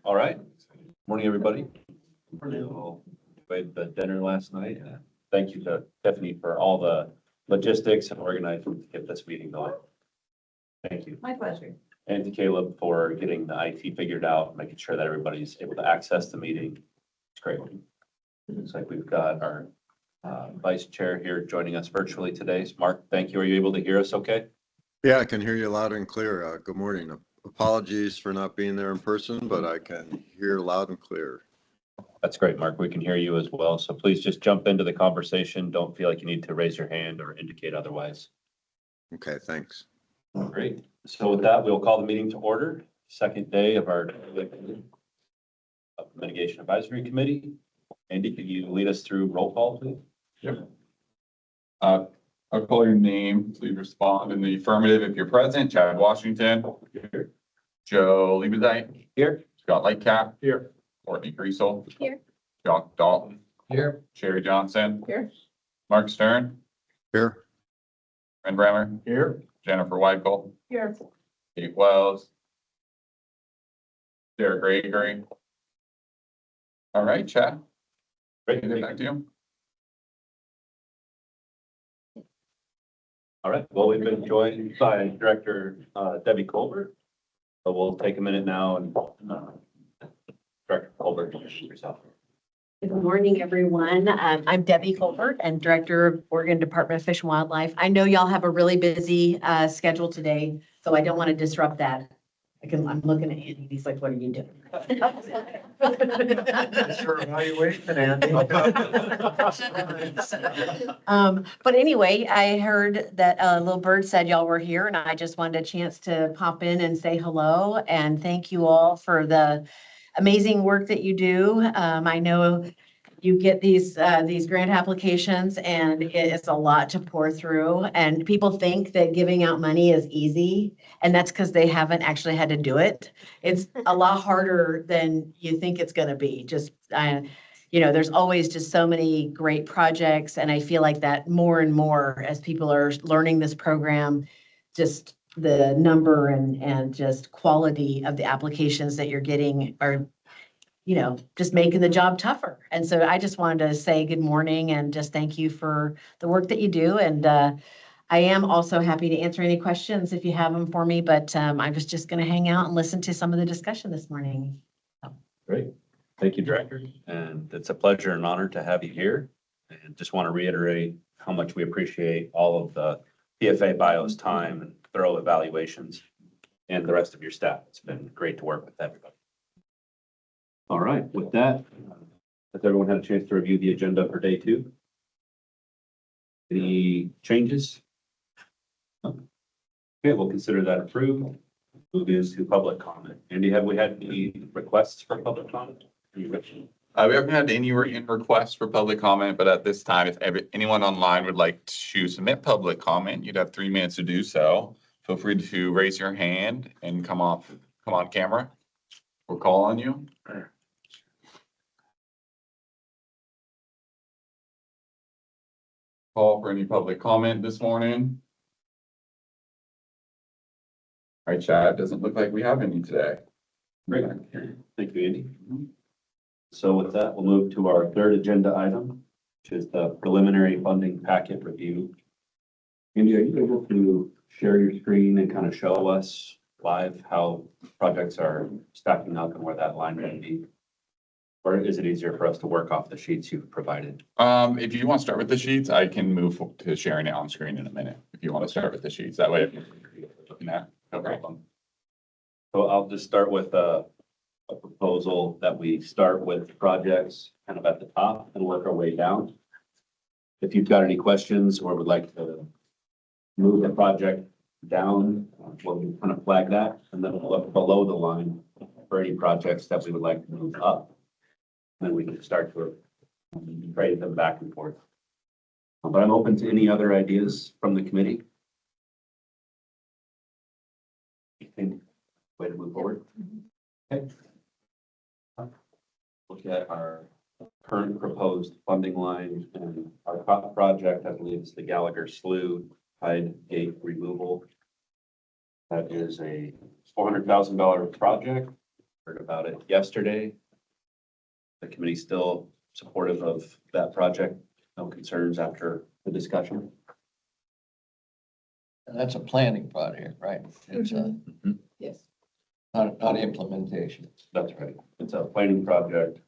All right. Morning, everybody. We enjoyed the dinner last night. Thank you to Tiffany for all the logistics and organizing to get this meeting going. Thank you. My pleasure. And to Caleb for getting the IT figured out, making sure that everybody's able to access the meeting. It's great. Looks like we've got our vice chair here joining us virtually today. Mark, thank you. Are you able to hear us okay? Yeah, I can hear you loud and clear. Good morning. Apologies for not being there in person, but I can hear loud and clear. That's great, Mark. We can hear you as well. So please just jump into the conversation. Don't feel like you need to raise your hand or indicate otherwise. Okay, thanks. Great. So with that, we'll call the meeting to order. Second day of our Mitigation Advisory Committee. Andy, could you lead us through roll call, please? Yep. I'll call your name. Please respond in the affirmative if you're present. Chad Washington. Here. Joe Liebezite. Here. Scott Lightcap. Here. Courtney Griesel. Here. Jock Dalton. Here. Sherry Johnson. Here. Mark Stern. Here. Ren Brammer. Here. Jennifer Weigel. Here. Kate Wells. Derek Gregory. All right, Chad. Great. Back to you. All right. Well, we've been joined by Director Debbie Colbert. So we'll take a minute now and Director Colbert, introduce yourself. Good morning, everyone. I'm Debbie Colbert and Director of Oregon Department of Fish and Wildlife. I know y'all have a really busy schedule today, so I don't want to disrupt that. I'm looking at Andy. He's like, what are you doing? Sure, evaluation, Andy. But anyway, I heard that Little Bird said y'all were here, and I just wanted a chance to pop in and say hello and thank you all for the amazing work that you do. I know you get these grant applications and it's a lot to pour through, and people think that giving out money is easy, and that's because they haven't actually had to do it. It's a lot harder than you think it's going to be. Just, there's always just so many great projects, and I feel like that more and more as people are learning this program, just the number and just quality of the applications that you're getting are just making the job tougher. And so I just wanted to say good morning and just thank you for the work that you do. And I am also happy to answer any questions if you have them for me, but I was just going to hang out and listen to some of the discussion this morning. Great. Thank you, Director. And it's a pleasure and honor to have you here. And just want to reiterate how much we appreciate all of the PFA Bio's time and thorough evaluations and the rest of your staff. It's been great to work with everybody. All right, with that, has everyone had a chance to review the agenda for day 2? Any changes? Okay, we'll consider that approved. Move into public comment. Andy, have we had any requests for public comment? We haven't had any written requests for public comment, but at this time, if anyone online would like to submit public comment, you'd have 3 minutes to do so. Feel free to raise your hand and come on camera. We'll call on you. Call for any public comment this morning. All right, Chad, doesn't look like we have any today. Great. Thank you, Andy. So with that, we'll move to our third agenda item, which is the preliminary funding packet review. Andy, are you able to share your screen and kind of show us live how projects are stacking up and where that line may be? Or is it easier for us to work off the sheets you've provided? If you want to start with the sheets, I can move to sharing it on screen in a minute. If you want to start with the sheets, that way, looking at, no problem. So I'll just start with a proposal that we start with projects kind of at the top and work our way down. If you've got any questions or would like to move the project down, we'll kind of flag that, and then we'll look below the line for any projects that we would like to move up. Then we can start to trade them back and forth. But I'm open to any other ideas from the committee. Way to move forward. Okay. Look at our current proposed funding line and our project, I believe, is the Gallagher Slough Tide Gate Removal. That is a $400,000 project. Heard about it yesterday. The committee still supportive of that project. No concerns after the discussion. And that's a planning project, right? It's a, Yes. not implementation. That's right. It's a planning project.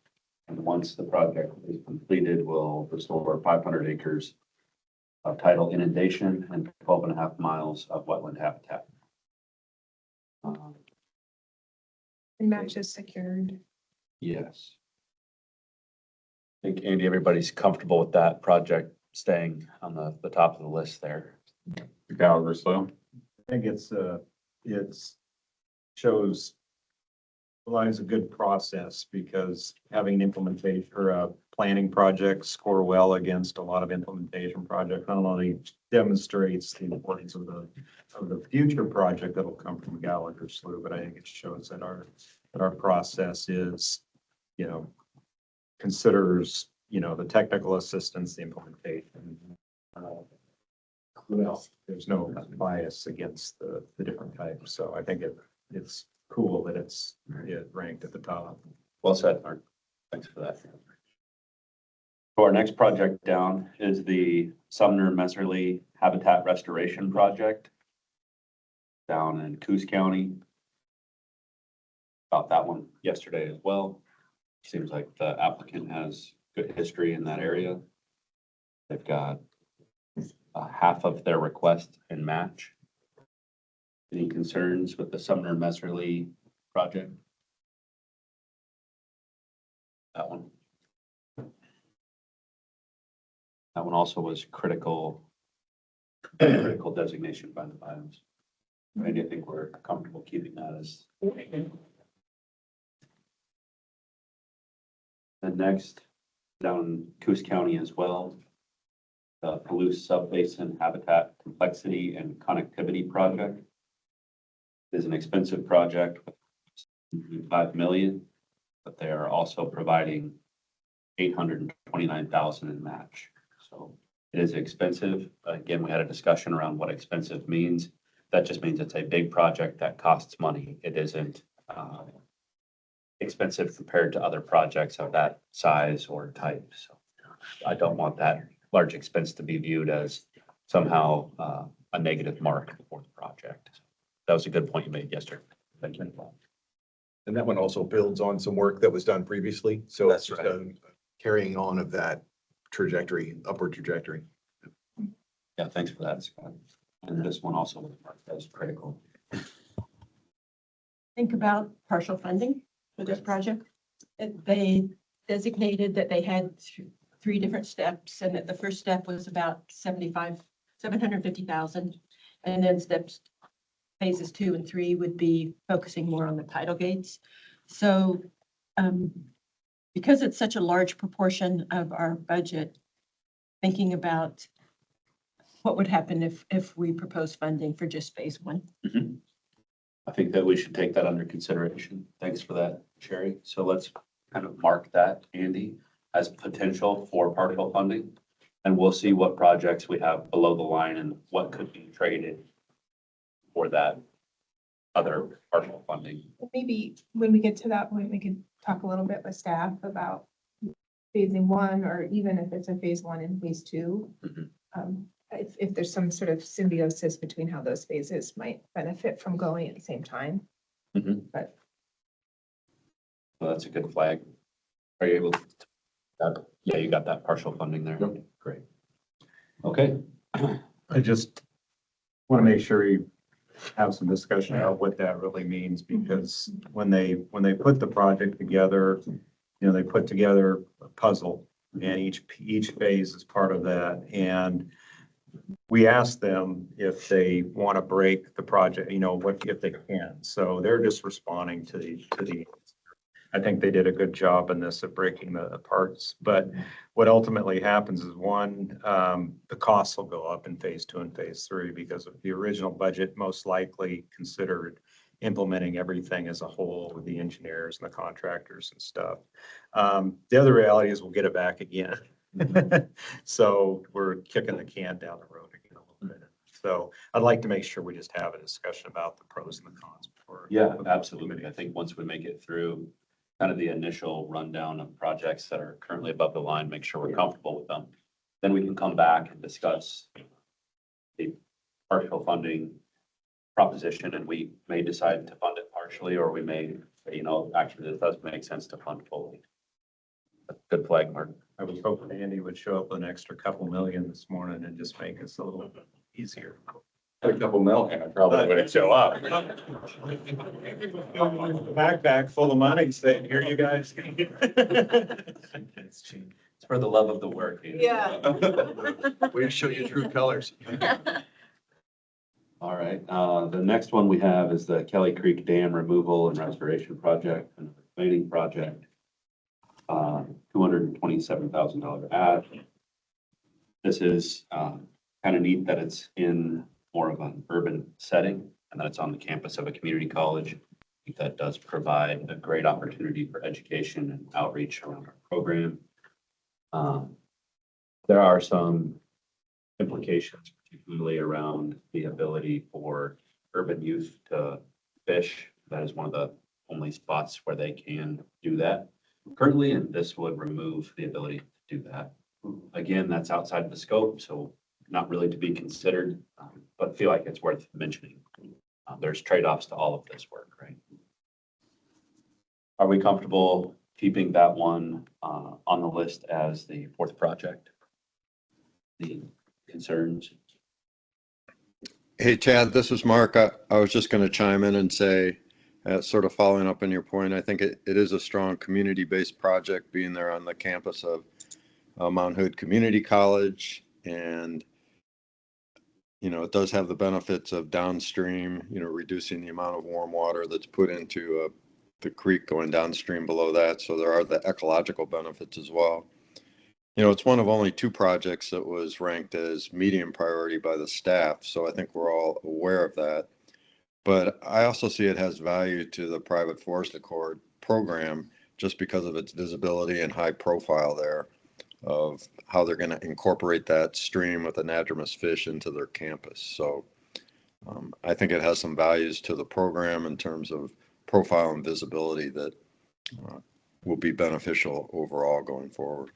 And once the project is completed, we'll restore 500 acres of tidal inundation and 12.5 miles of wetland habitat. And match is secured. Yes. I think, Andy, everybody's comfortable with that project staying on the top of the list there. Gallagher Slough. I think it's shows relies a good process because having an implementation or a planning project score well against a lot of implementation projects not only demonstrates the importance of the future project that'll come from Gallagher Slough, but I think it shows that our process is, considers, the technical assistance, the implementation. Well, there's no bias against the different types, so I think it's cool that it ranked at the top. Well said, Mark. Thanks for that. So our next project down is the Sumner Messerly Habitat Restoration Project down in Coos County. About that one yesterday as well. Seems like the applicant has good history in that area. They've got half of their request in match. Any concerns with the Sumner Messerly project? That one. That one also was critical designation by the biomes. And I think we're comfortable keeping that as. And next, down in Coos County as well, the Palouse Subbasin Habitat Complexity and Connectivity Project is an expensive project, $5 million, but they are also providing $829,000 in match. So it is expensive. Again, we had a discussion around what expensive means. That just means it's a big project that costs money. It isn't expensive compared to other projects of that size or type. So I don't want that large expense to be viewed as somehow a negative mark for the project. That was a good point you made yesterday. Thank you. And that one also builds on some work that was done previously. So That's it's right. carrying on of that trajectory, upward trajectory. Yeah, thanks for that, Scott. And this one also was marked as critical. Think about partial funding for this project. They designated that they had three different steps and that the first step was about 750,000. And then phases 2 and 3 would be focusing more on the tidal gates. So because it's such a large proportion of our budget, thinking about what would happen if we propose funding for just phase 1. I think that we should take that under consideration. Thanks for that, Sherry. So let's kind of mark that, Andy, as potential for partial funding. And we'll see what projects we have below the line and what could be traded for that other partial funding. Maybe when we get to that point, we could talk a little bit with staff about phasing 1, or even if it's a phase 1 and phase 2. Mhm. If there's some sort of symbiosis between how those phases might benefit from going at the same time. Mhm. But Well, that's a good flag. Are you able to? Yeah, you got that partial funding there. Great. Okay. I just want to make sure you have some discussion about what that really means, because when they put the project together, they put together a puzzle, and each phase is part of that. And we asked them if they want to break the project, what if they can. So they're just responding to the. I think they did a good job in this of breaking the parts. But what ultimately happens is the costs will go up in phase 2 and phase 3 because of the original budget most likely considered implementing everything as a whole with the engineers and the contractors and stuff. The other reality is we'll get it back again. So we're kicking the can down the road again a little bit. So I'd like to make sure we just have a discussion about the pros and the cons before. Yeah, absolutely. I think once we make it through kind of the initial rundown of projects that are currently above the line, make sure we're comfortable with them. Then we can come back and discuss the partial funding proposition, and we may decide to fund it partially, or we may, say, actually, it does make sense to fund fully. Good flag, Mark. I was hoping Andy would show up with an extra couple million this morning and just make us a little bit easier. A couple million, I probably wouldn't show up. Backpack full of money, saying, here you guys. It's for the love of the work. Yeah. Way to show your true colors. All right, the next one we have is the Kelly Creek Dam Removal and Restoration Project, another planning project. $227,000 ad. This is kind of neat that it's in more of an urban setting and that it's on the campus of a community college. I think that does provide a great opportunity for education and outreach around our program. There are some implications, particularly around the ability for urban youth to fish. That is one of the only spots where they can do that currently, and this would remove the ability to do that. Again, that's outside the scope, so not really to be considered, but feel like it's worth mentioning. There's trade-offs to all of this work, right? Are we comfortable keeping that one on the list as the fourth project? The concerns? Hey, Chad, this is Mark. I was just going to chime in and say, sort of following up on your point, I think it is a strong community-based project being there on the campus of Mount Hood Community College. And, it does have the benefits of downstream, reducing the amount of warm water that's put into the creek going downstream below that. So there are the ecological benefits as well. It's one of only 2 projects that was ranked as medium priority by the staff. So I think we're all aware of that. But I also see it has value to the private forest accord program just because of its visibility and high profile there of how they're going to incorporate that stream with anadromous fish into their campus. So I think it has some values to the program in terms of profile and visibility that will be beneficial overall going forward.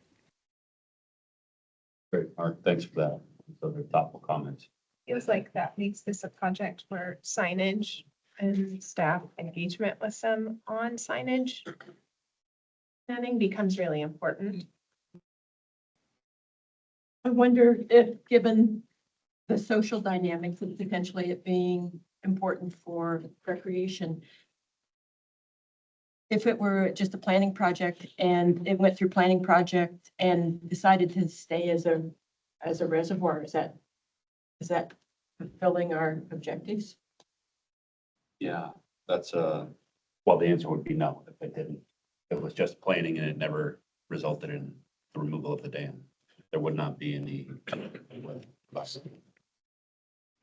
Great, Mark, thanks for that. Those are thoughtful comments. Feels like that makes this a project where signage and staff engagement with them on signage planning becomes really important. I wonder if, given the social dynamics and potentially it being important for recreation, if it were just a planning project and it went through planning project and decided to stay as a reservoir, is that fulfilling our objectives? Yeah, that's well, the answer would be no if it didn't. It was just planning and it never resulted in the removal of the dam. There would not be any.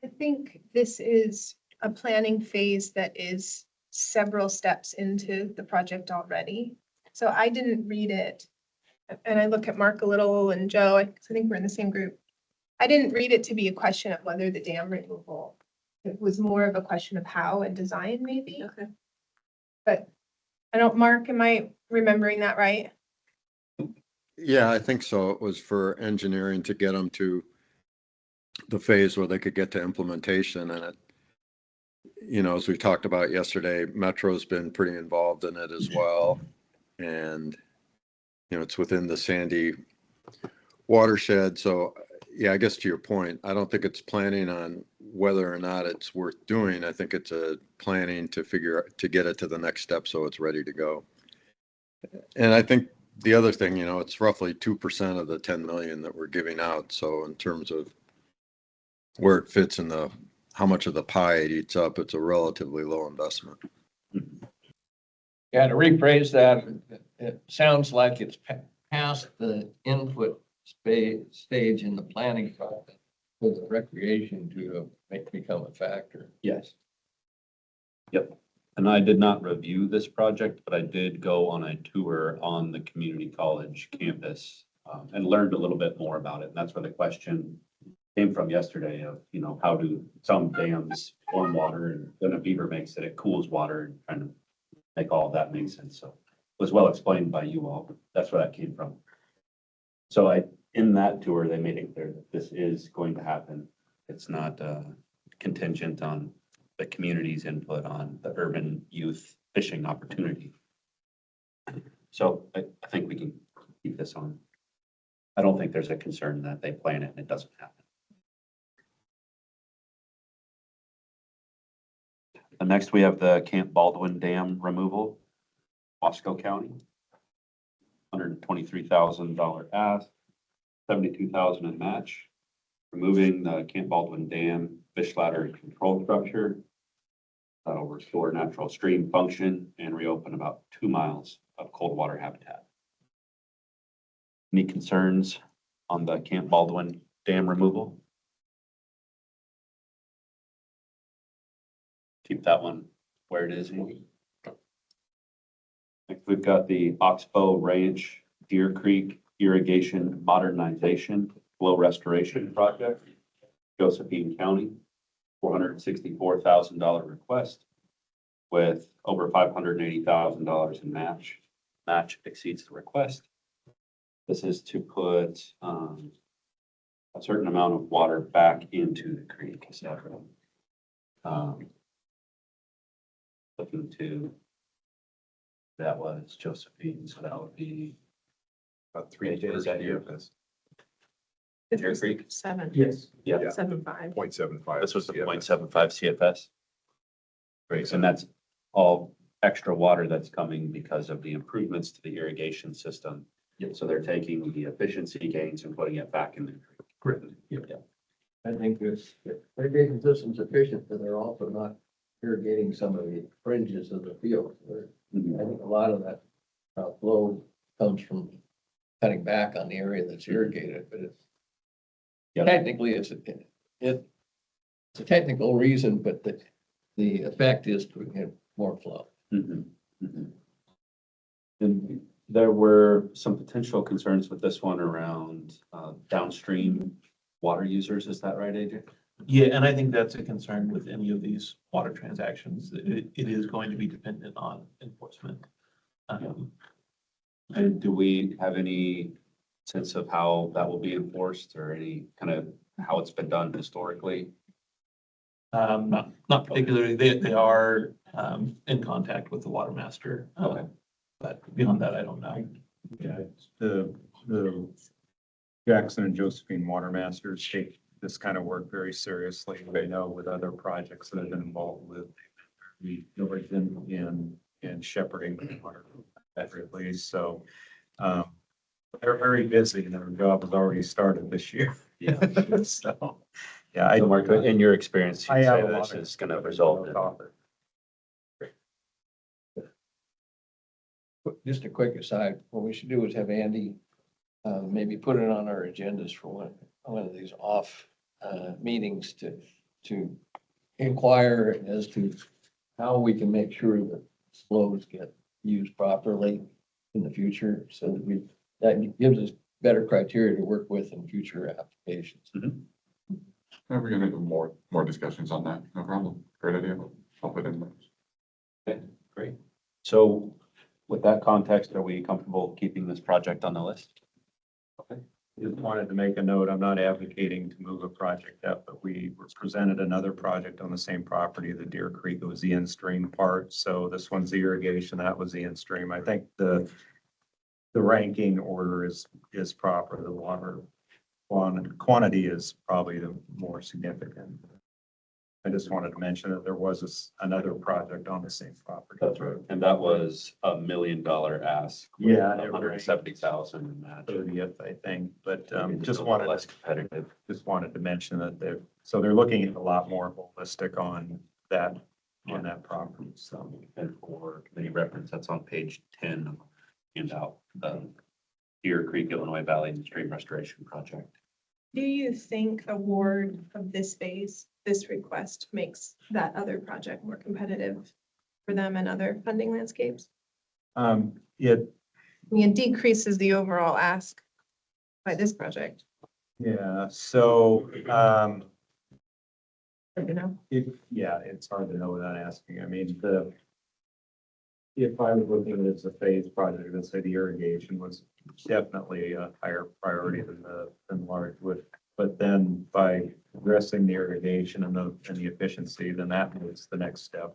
I think this is a planning phase that is several steps into the project already. So I didn't read it. And I look at Mark a little and Joe, I think we're in the same group. I didn't read it to be a question of whether the dam removal. It was more of a question of how and design maybe. Okay. But I don't, Mark, am I remembering that right? Yeah, I think so. It was for engineering to get them to the phase where they could get to implementation. And it, as we talked about yesterday, Metro's been pretty involved in it as well. And, it's within the Sandy watershed. So yeah, I guess to your point, I don't think it's planning on whether or not it's worth doing. I think it's a planning to get it to the next step so it's ready to go. And I think the other thing, it's roughly 2% of the 10 million that we're giving out. So in terms of where it fits in how much of the pie it eats up, it's a relatively low investment. Yeah, to rephrase that, it sounds like it's past the input stage in the planning process for the recreation to become a factor. Yes. Yep. And I did not review this project, but I did go on a tour on the community college campus and learned a little bit more about it. And that's where the question came from yesterday of, how do some dams form water, and then a beaver makes it, it cools water, and trying to make all of that make sense. So it was well explained by you all, but that's where that came from. So in that tour, they made it clear that this is going to happen. It's not contingent on the community's input on the urban youth fishing opportunity. So I think we can keep this on. I don't think there's a concern that they plan it and it doesn't happen. And next we have the Camp Baldwin Dam removal, Wasco County. $123,000 ask, $72,000 in match. Removing the Camp Baldwin Dam fish ladder and control structure. That'll restore natural stream function and reopen about 2 miles of cold water habitat. Any concerns on the Camp Baldwin Dam removal? Keep that one where it is. Next, we've got the Oxbow Ranch Deer Creek Irrigation Modernization Flow Restoration Project, Josephine County, $464,000 request with over $580,000 in match. Match exceeds the request. This is to put a certain amount of water back into the creek. Is that right? Looking to, that was Josephine, so that would be About 3 Is days that a your- year. That's Deer Creek. 7. Yes. Yeah. 7.5. 0.75. This was the Yeah. 0.75 CFS. Great, and that's all extra water that's coming because of the improvements to the irrigation system. So they're taking the efficiency gains and putting it back in the creek. Correct. Yeah. I think this irrigation system's efficient, but they're also not irrigating some of the fringes of the field. I think a lot of that flow comes from cutting back on the area that's irrigated, but it's Yeah. technically, it's a technical reason, but the effect is to get more flow. Mhm, mhm. And there were some potential concerns with this one around downstream water users. Is that right, AJ? Yeah, and I think that's a concern with any of these water transactions. It is going to be dependent on enforcement. And do we have any sense of how that will be enforced or any kind of how it's been done historically? Not particularly, they are in contact with the water master. Okay. But beyond that, I don't know. Yeah, it's the Jackson and Josephine Water Masters take this kind of work very seriously. They know with other projects that I've been involved with, we diligent in shepherding water accurately. So they're very busy and their job has already started this year. Yeah. So, yeah. So Mark, in your experience, I you'd have say a lot this of- is gonna result in. Just a quick aside, what we should do is have Andy maybe put it on our agendas for one of these off meetings to inquire as to how we can make sure that flows get used properly in the future, so that gives us better criteria to work with in future applications. Yeah, we're gonna do more discussions on that. No problem. Great idea. I'll put it in there. Okay, great. So with that context, are we comfortable keeping this project on the list? Okay. Just wanted to make a note, I'm not advocating to move a project up, but we were presented another project on the same property, the Deer Creek. It was the in-stream part. So this one's the irrigation, that was the in-stream. I think the ranking order is proper. The water quantity is probably the more significant. I just wanted to mention that there was another project on the same property. That's right. And that was $1 million ask. with Yeah, it 170,000 in match. 30th, I think, but It's a just little wanted less competitive. to mention that they're looking at a lot more holistic on that property, so. And for committee reference, that's on page 10 of the handout, the Deer Creek, Illinois Valley and Stream Restoration Project. Do you think award of this phase, this request makes that other project more competitive for them and other funding landscapes? It, I mean, it decreases the overall ask by this project, yeah, so, you know? yeah, it's hard to know without asking. I mean, if I was looking at it as a phase project, let's say the irrigation was definitely a higher priority than large wood. But then by addressing the irrigation and the efficiency, then that moves the next step.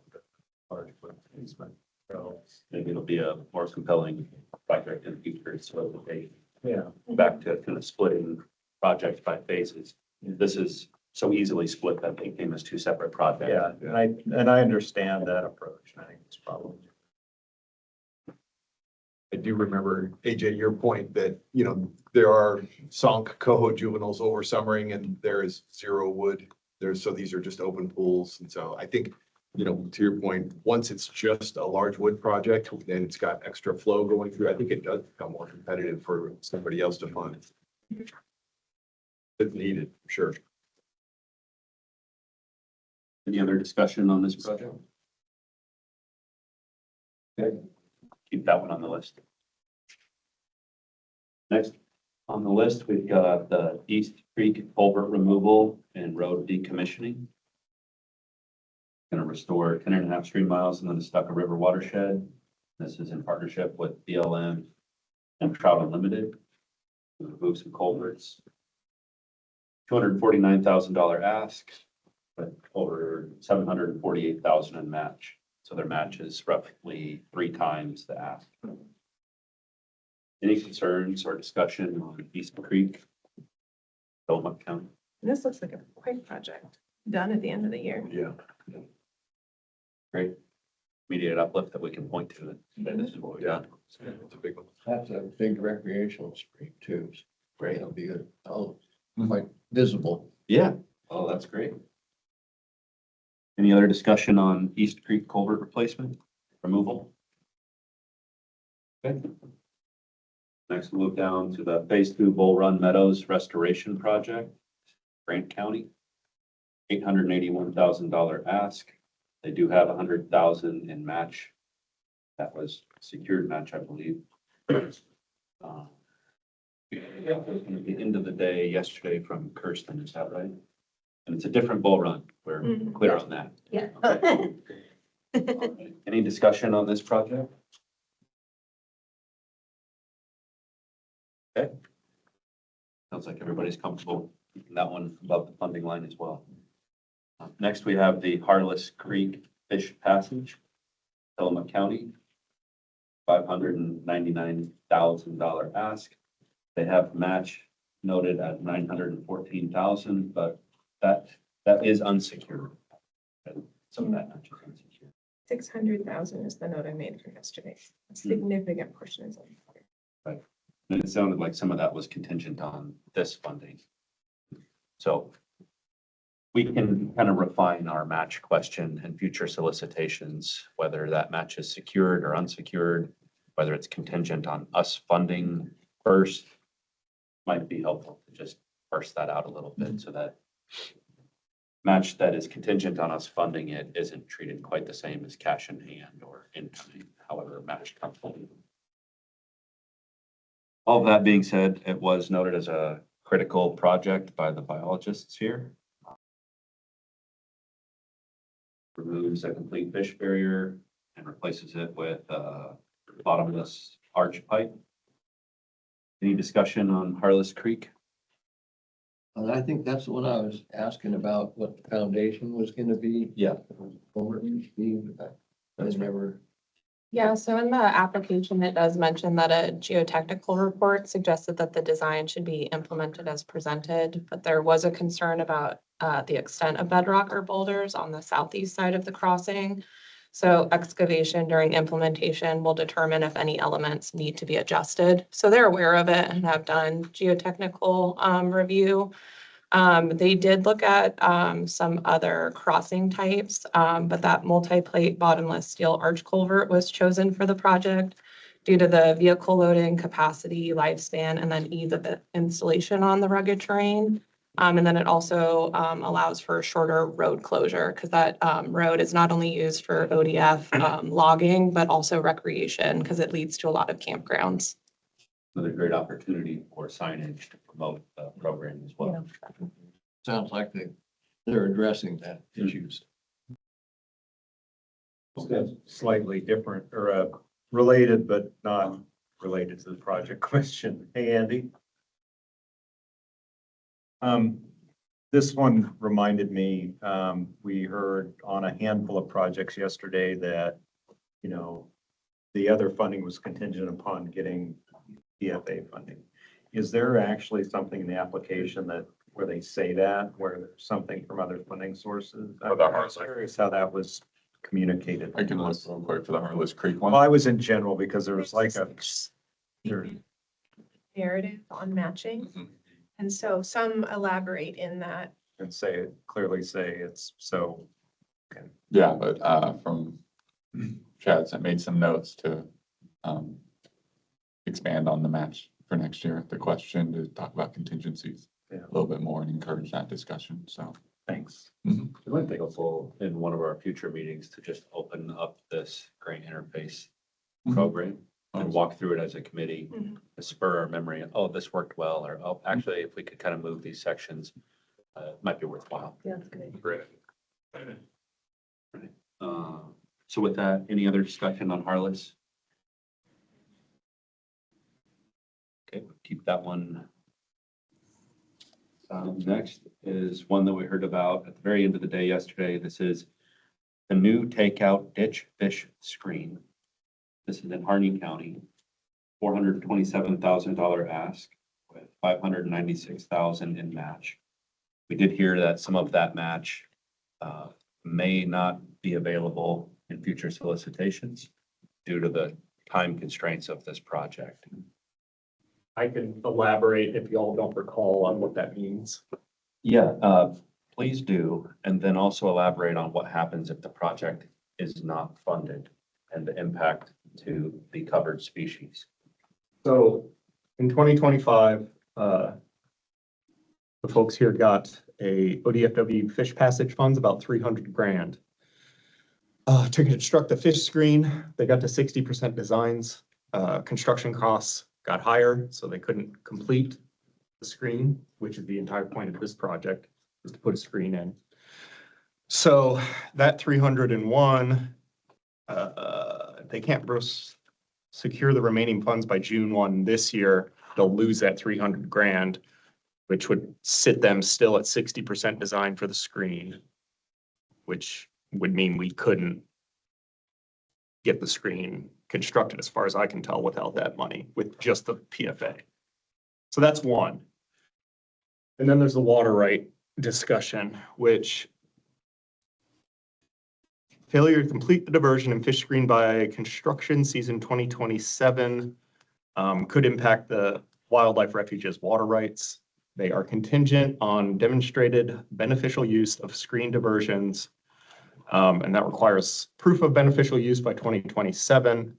Large wood placement. So, Maybe it'll be a more compelling project in the future, so yeah. back to kind of splitting projects by phases. This is so easily split that they came as two separate projects. Yeah, and I understand that approach. I think it's probably. I do remember, AJ, your point that, you know, there are sunk coho juveniles over summering and there is zero wood. So these are just open pools. And so I think, you know, to your point, once it's just a large wood project, then it's got extra flow going through. I think it does become more competitive for somebody else to fund. It's needed, for sure. Any other discussion on this project? Okay, keep that one on the list. Next on the list, we've got the East Creek culvert removal and road decommissioning. Going to restore 10.5 stream miles in the Nestucca River watershed. This is in partnership with BLM and Trout Unlimited. We remove some culverts. $249,000 ask, but over $748,000 in match. So their match is roughly 3 times the ask. Any concerns or discussion on East Creek, Tillamook County? This looks like a quick project, done at the end of the year. Yeah. Great. Immediate uplift that we can point to. And this is what we got. It's a big one. That's a big recreational stream too. Great. That'll be good. Oh, quite visible. Yeah. Oh, that's great. Any other discussion on East Creek culvert replacement, removal? Okay. Next, we'll move down to the Phase 2 Bull Run Meadows Restoration Project, Grant County. $881,000 ask. They do have $100,000 in match. That was secured match, I believe. Yeah, it was gonna be end of the day yesterday from Kirsten, is that right? And it's a different bull run. We're Mhm. clear on that. Yeah. Any discussion on this project? Okay. Sounds like everybody's comfortable keeping that one above the funding line as well. Next, we have the Harless Creek Fish Passage, Tillamook County. $599,000 ask. They have match noted at $914,000, but that is unsecured. Some of that match is unsecured. 600,000 is the note I made from yesterday. A significant portion is unsecured. And it sounded like some of that was contingent on this funding. So we can kind of refine our match question and future solicitations, whether that match is secured or unsecured, whether it's contingent on us funding first. Might be helpful to just parse that out a little bit so that match that is contingent on us funding it isn't treated quite the same as cash in hand or incoming, however match comes in. All of that being said, it was noted as a critical project by the biologists here. Removes a complete fish barrier and replaces it with a bottomless arch pipe. Any discussion on Harless Creek? And I think that's what I was asking about, what the foundation was gonna be. Yeah. Over Steve, I was never, Yeah, so in the application, it does mention that a geotechnical report suggested that the design should be implemented as presented, but there was a concern about the extent of bedrock or boulders on the southeast side of the crossing. So excavation during implementation will determine if any elements need to be adjusted. So they're aware of it and have done geotechnical review. They did look at some other crossing types, but that multi-plate bottomless steel arch culvert was chosen for the project due to the vehicle loading capacity, lifespan, and then ease of the installation on the rugged terrain. And then it also allows for a shorter road closure because that road is not only used for ODF logging, but also recreation because it leads to a lot of campgrounds. Another great opportunity for signage to promote the program as well. Sounds like they're addressing that issues. Slightly different or related, but not related to the project question. Hey, Andy. This one reminded me, we heard on a handful of projects yesterday that, you know, the other funding was contingent upon getting PFA funding. Is there actually something in the application that, where they say that, where there's something from other funding sources? For the I'm Harley. curious how that was communicated. I can look real quick for the Harless Creek Well, one. I was in general because there was like a, there, Narrative on matching. Mhm. And so some elaborate in that. and say, clearly say it's so. Yeah, but from Chad's, I made some notes to expand on the match for next year, the question to talk about contingencies Yeah. a little bit more and encourage that discussion, so. Thanks. It might take a full, in one of our future meetings, to just open up this grant interface Mhm. program and walk through it as a committee, Mhm. to spur our memory, oh, this worked well, or, oh, actually, if we could kind of move these sections, it might be worthwhile. Yeah, that's good. Great. So with that, any other discussion on Harless? Okay, we'll keep that one. Next is one that we heard about at the very end of the day yesterday. This is the new takeout ditch fish screen. This is in Harney County, $427,000 ask with $596,000 in match. We did hear that some of that match may not be available in future solicitations due to the time constraints of this project. I can elaborate if y'all don't recall on what that means. Yeah, please do. And then also elaborate on what happens if the project is not funded and the impact to the covered species. So in 2025, the folks here got a ODFW fish passage funds, about 300 grand. To construct the fish screen, they got to 60% designs. Construction costs got higher, so they couldn't complete the screen, which is the entire point of this project, is to put a screen in. So that 301, they can't secure the remaining funds by June 1 this year. They'll lose that 300 grand, which would sit them still at 60% design for the screen, which would mean we couldn't get the screen constructed, as far as I can tell, without that money, with just the PFA. So that's one. And then there's the water right discussion, which failure to complete the diversion and fish screen by construction season 2027 could impact the wildlife refuge's water rights. They are contingent on demonstrated beneficial use of screen diversions. And that requires proof of beneficial use by 2027.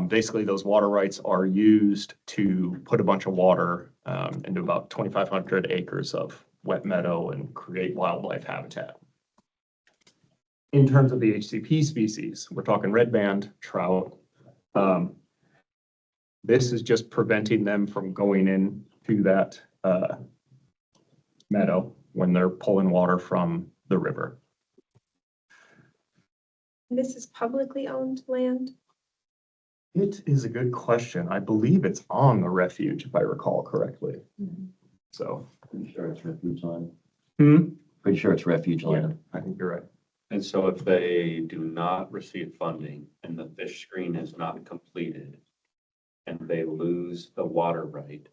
Basically, those water rights are used to put a bunch of water into about 2,500 acres of wet meadow and create wildlife habitat. In terms of the HCP species, we're talking red band trout. This is just preventing them from going into that meadow when they're pulling water from the river. This is publicly owned land. It is a good question. I believe it's on the refuge, if I recall correctly. So, Pretty sure it's refuge land. hmm, Pretty sure it's refuge yeah, land. I think you're right. And so if they do not receive funding and the fish screen is not completed and they lose the water right,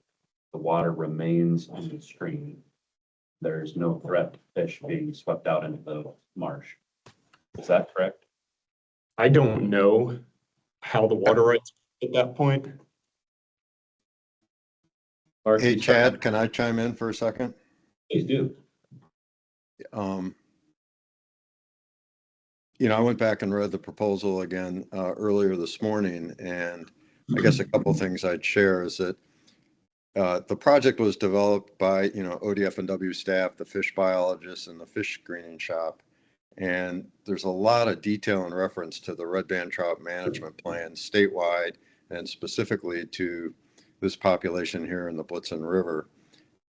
the water remains on the screen. There's no threat to fish being swept out into the marsh. Is that correct? I don't know how the water rights at that point. Or Hey, Chad, can I chime in for a second? Please do. You know, I went back and read the proposal again earlier this morning, and I guess a couple things I'd share is that The project was developed by, ODF and W staff, the fish biologists and the fish screening shop. And there's a lot of detail and reference to the red band trout management plan statewide and specifically to this population here in the Blitzen River.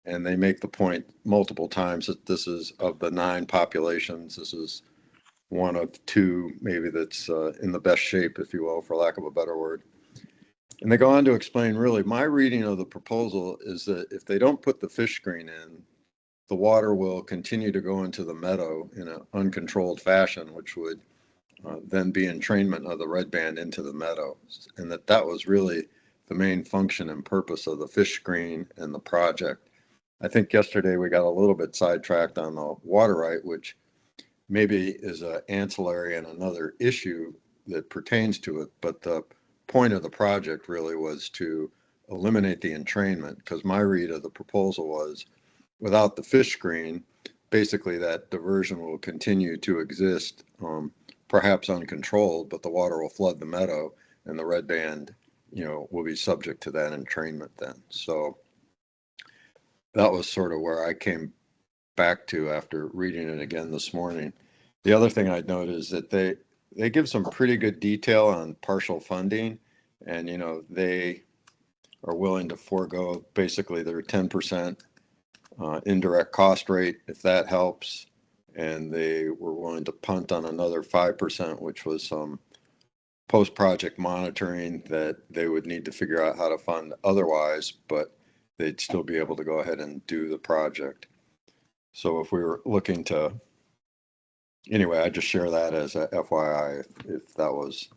And they make the point multiple times that this is, of the 9 populations, this is one of 2 maybe that's in the best shape, if you will, for lack of a better word. And they go on to explain, really, my reading of the proposal is that if they don't put the fish screen in, the water will continue to go into the meadow in an uncontrolled fashion, which would then be entrainment of the red band into the meadow. And that was really the main function and purpose of the fish screen and the project. I think yesterday we got a little bit sidetracked on the water right, which maybe is an ancillary and another issue that pertains to it. But the point of the project really was to eliminate the entrainment, because my read of the proposal was without the fish screen, basically that diversion will continue to exist, perhaps uncontrolled, but the water will flood the meadow and the red band, will be subject to that entrainment then. So that was sort of where I came back to after reading it again this morning. The other thing I'd note is that they give some pretty good detail on partial funding, and they are willing to forego basically their 10% indirect cost rate if that helps, and they were willing to punt on another 5%, which was some post-project monitoring that they would need to figure out how to fund otherwise, but they'd still be able to go ahead and do the project. So if we were looking to, anyway, I just share that as a FYI if that was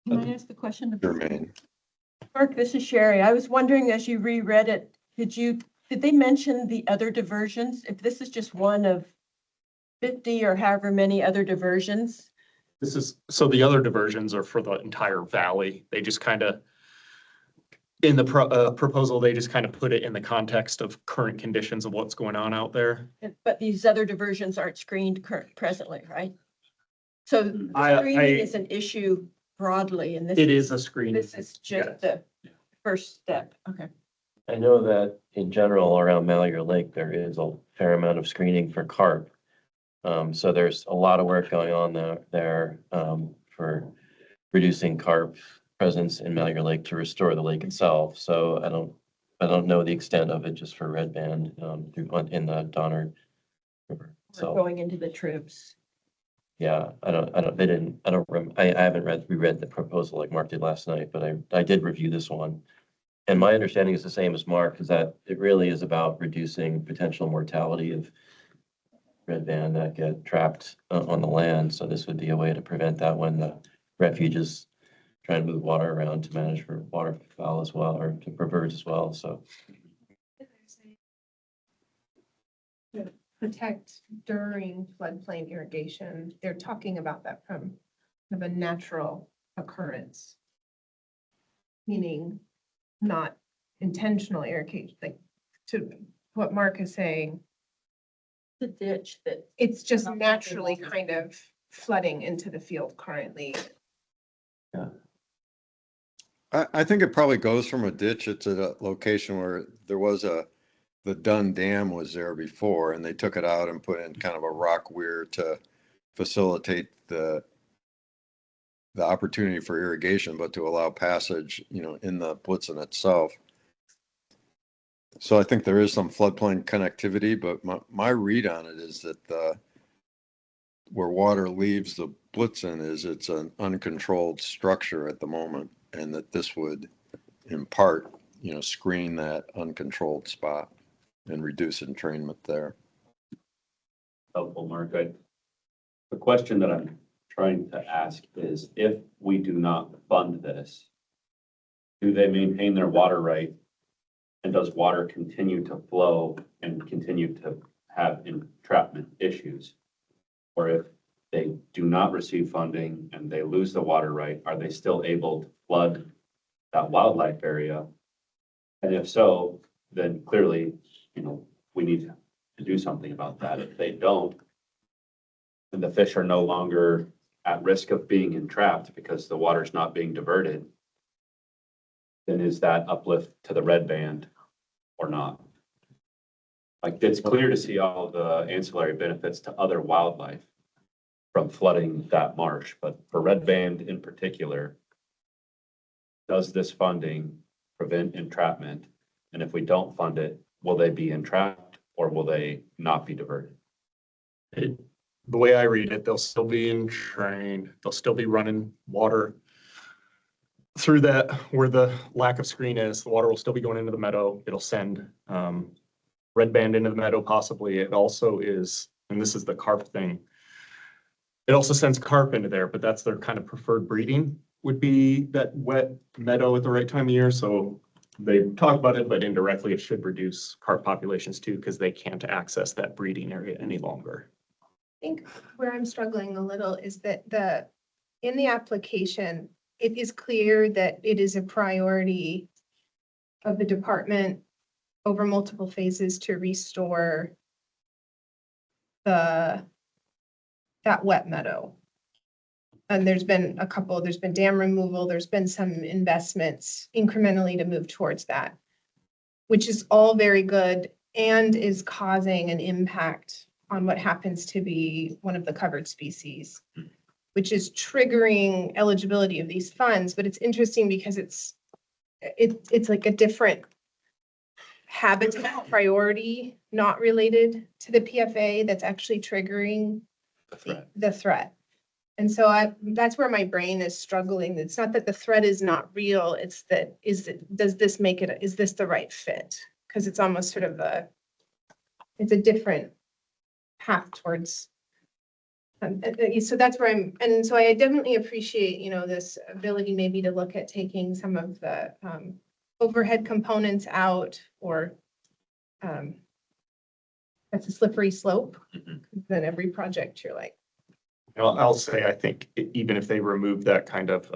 Can I ask the question? germane. Mark, this is Sherry. I was wondering, as you reread it, did they mention the other diversions? If this is just one of 50 or however many other diversions? So the other diversions are for the entire valley. They just kind of, in the proposal, they just kind of put it in the context of current conditions of what's going on out there. But these other diversions aren't screened presently, right? So the I- screening is an issue broadly, and It is a screen. this is just the first step. Okay. I know that in general around Malheur Lake, there is a fair amount of screening for carp. So there's a lot of work going on there for reducing carp presence in Malheur Lake to restore the lake itself. So I don't know the extent of it just for red band in the Donner River. We're So going into the tribs. yeah, I haven't reread the proposal like Mark did last night, but I did review this one. And my understanding is the same as Mark, is that it really is about reducing potential mortality of red band that get trapped on the land. So this would be a way to prevent that when the refuge is trying to move water around to manage for waterfowl as well, or for birds as well, so. Protect during floodplain irrigation. They're talking about that from kind of a natural occurrence. Meaning not intentional irrigation, like to what Mark is saying, The ditch that. it's just naturally kind of flooding into the field currently. I think it probably goes from a ditch. It's at a location where there was the Dunn Dam was there before, and they took it out and put in kind of a rock weir to facilitate the opportunity for irrigation, but to allow passage, in the Blitzen itself. So I think there is some floodplain connectivity, but my read on it is that where water leaves the Blitzen it's an uncontrolled structure at the moment, and that this would in part, screen that uncontrolled spot and reduce entrainment there. Helpful, Mark. The question that I'm trying to ask is, if we do not fund this, do they maintain their water right? And does water continue to flow and continue to have entrapment issues? Or if they do not receive funding and they lose the water right, are they still able to flood that wildlife area? And if so, then clearly, we need to do something about that. If they don't, then the fish are no longer at risk of being entrapped because the water's not being diverted. then is that uplift to the red band or not? Like, it's clear to see all the ancillary benefits to other wildlife from flooding that marsh, but for red band in particular, does this funding prevent entrapment? And if we don't fund it, will they be entrapped or will they not be diverted? The way I read it, they'll still be entrained, they'll still be running water through that where the lack of screen is. The water will still be going into the meadow. It'll send red band into the meadow possibly. It also is, and this is the carp thing. It also sends carp into there, but that's their kind of preferred breeding, would be that wet meadow at the right time of year. So they talk about it, but indirectly it should reduce carp populations too, because they can't access that breeding area any longer. I think where I'm struggling a little is that in the application, it is clear that it is a priority of the department over multiple phases to restore that wet meadow. And there's been dam removal, there's been some investments incrementally to move towards that, which is all very good and is causing an impact on what happens to be one of the covered species, which is triggering eligibility of these funds. But it's interesting because it's like a different habitat priority, not related to the PFA, that's actually triggering the threat. And so that's where my brain is struggling. It's not that the threat is not real, it's that, is this the right fit? Because it's almost sort of it's a different path towards. So that's where and so I definitely appreciate, this ability maybe to look at taking some of the overhead components out, or that's a slippery slope. Then every project you're like, I'll say, I think even if they remove that kind of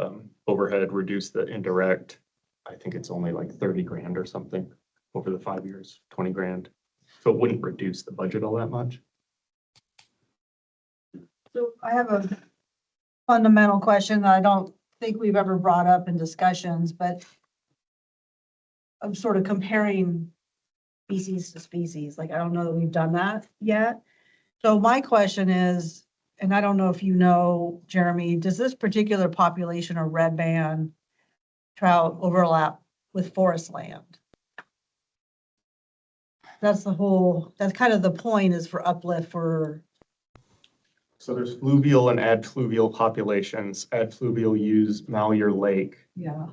overhead, reduce the indirect, I think it's only like 30 grand or something over the 5 years, 20 grand. So it wouldn't reduce the budget all that much. So I have a fundamental question that I don't think we've ever brought up in discussions, but I'm sort of comparing species to species. Like, I don't know that we've done that yet. So my question is, and I don't know if you know, Jeremy, does this particular population of red band trout overlap with forest land? That's kind of the point, is for uplift for. So there's fluvial and adfluvial populations. Adfluvial use Malheur Lake. Yeah.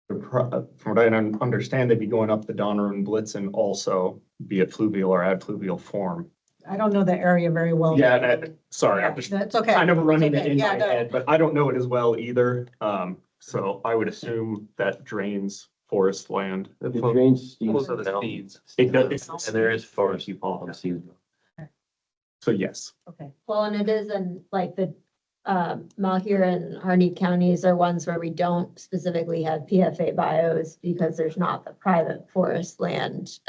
From what I understand, they'd be going up the Donner and Blitzen also, be it fluvial or adfluvial form. I don't know the area very well. Yeah, sorry, I'm just That's okay. kind of running It's it okay. in Yeah, my no. head, but I don't know it as well either. So I would assume that drains forest land. It drains Those are the mountains. seeds. It does. And there is forest on seeds. So yes. Okay. Well, and it is in like the Malheur and Harney counties are ones where we don't specifically have PFA bios because there's not the private forest land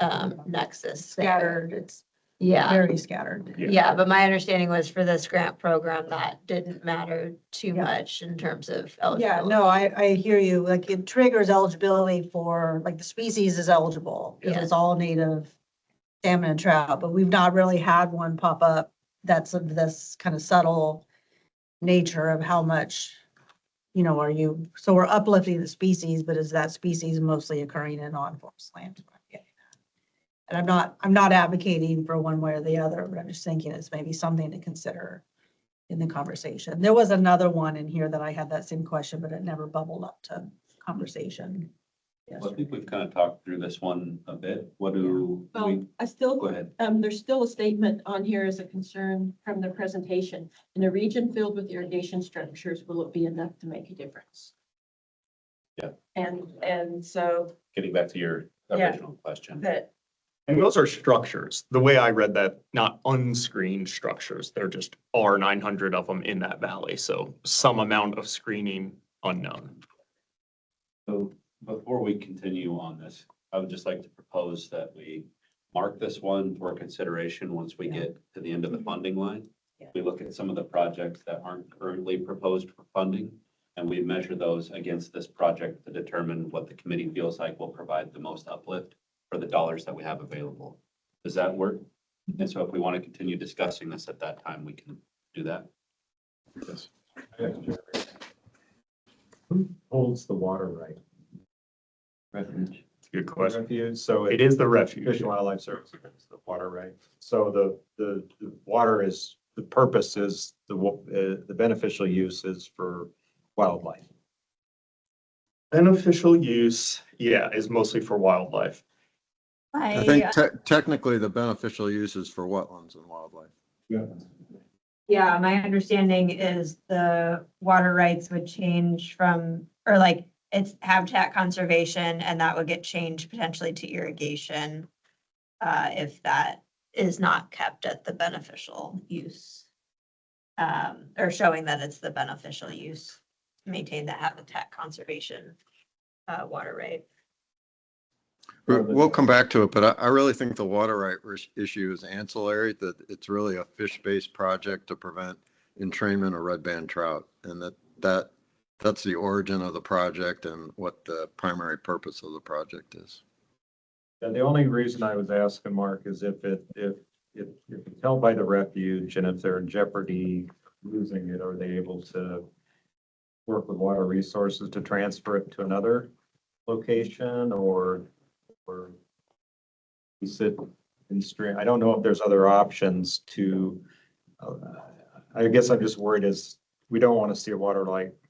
nexus there. Scattered, it's Yeah, very scattered. yeah, but my understanding was for this grant program, that didn't matter too Yeah. much in terms of Yeah, eligibility. no, I hear you. Like, it triggers eligibility for, like, the species is eligible if Yeah. it's all native salmon and trout, but we've not really had one pop up that's of this kind of subtle nature of how much, are you, so we're uplifting the species, but is that species mostly occurring in non-forest land? And I'm not advocating for one way or the other, but I'm just thinking it's maybe something to consider in the conversation. There was another one in here that I had that same question, but it never bubbled up to conversation. Well, I think we've kind of talked through this one a bit. What do Well, we, I still, go ahead. there's still a statement on here as a concern from the presentation. In a region filled with irrigation structures, will it be enough to make a difference? Yeah. And so Getting back to your Yeah. original question. that, And those are structures. The way I read that, not unscreened structures. There just are 900 of them in that valley. So some amount of screening unknown. So before we continue on this, I would just like to propose that we mark this one for consideration once we get to the end of the funding line. Yeah. We look at some of the projects that aren't currently proposed for funding And we measure those against this project to determine what the committee feels like will provide the most uplift for the dollars that we have available. Does that work? And so if we want to continue discussing this at that time, we can do that. Yes. Who holds the water right? Refuge. Good question. Refuge, so It is the refuge. Fish and Wildlife Service owns the water right. So the water is, the purpose is, the beneficial use is for wildlife. Beneficial use, yeah, is mostly for wildlife. I think technically the beneficial use is for wetlands and wildlife. Yeah, my understanding is the water rights would change from, or like, it's habitat conservation, and that would get changed potentially to irrigation. If that is not kept at the beneficial use. Or showing that it's the beneficial use, maintain the habitat conservation, water right. We'll come back to it, but I really think the water right issue is ancillary, that it's really a fish-based project to prevent entrainment of red band trout. And that's the origin of the project and what the primary purpose of the project is. And the only reason I was asking, Mark, is if it's held by the refuge and if they're in jeopardy of losing it, are they able to work with water resources to transfer it to another location or we sit in stream? I don't know if there's other options to, I guess I'm just worried is we don't want to see a water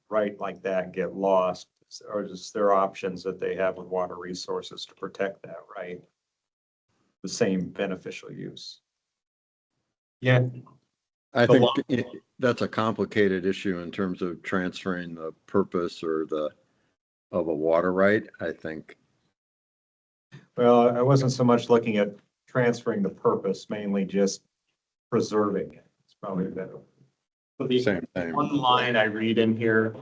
right like that get lost. Or is there options that they have with water resources to protect that, right? The same beneficial use. Yeah. I The think law- that's a complicated issue in terms of transferring the purpose or of a water right, I think. Well, I wasn't so much looking at transferring the purpose, mainly just preserving it. It's probably better. So the Same. one line I read in here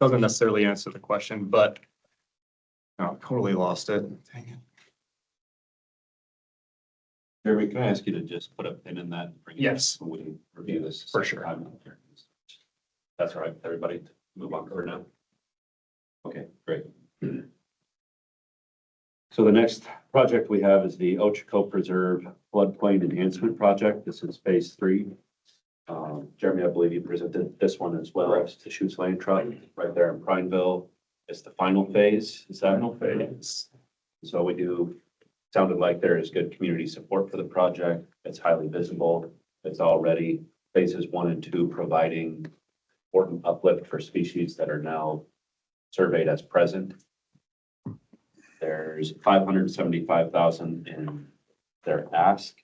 doesn't necessarily answer the question, but oh, totally lost it. Dang it. Jeremy, can I ask you to just put a pin in that? and bring it Yes. up when we review this. For sure. That's all right, with everybody, to move on for now. Okay, great. So the next project we have is the Ochoco Preserve Floodplain Enhancement Project. This is phase 3. Jeremy, I believe you presented this one as well. It's the Shoots Lane truck right there in Prineville. It's the final phase. Is that? Final phase. So we do, sounded like there is good community support for the project. It's highly visible. It's already phases 1 and 2 providing important uplift for species that are now surveyed as present. There's 575,000 in their ask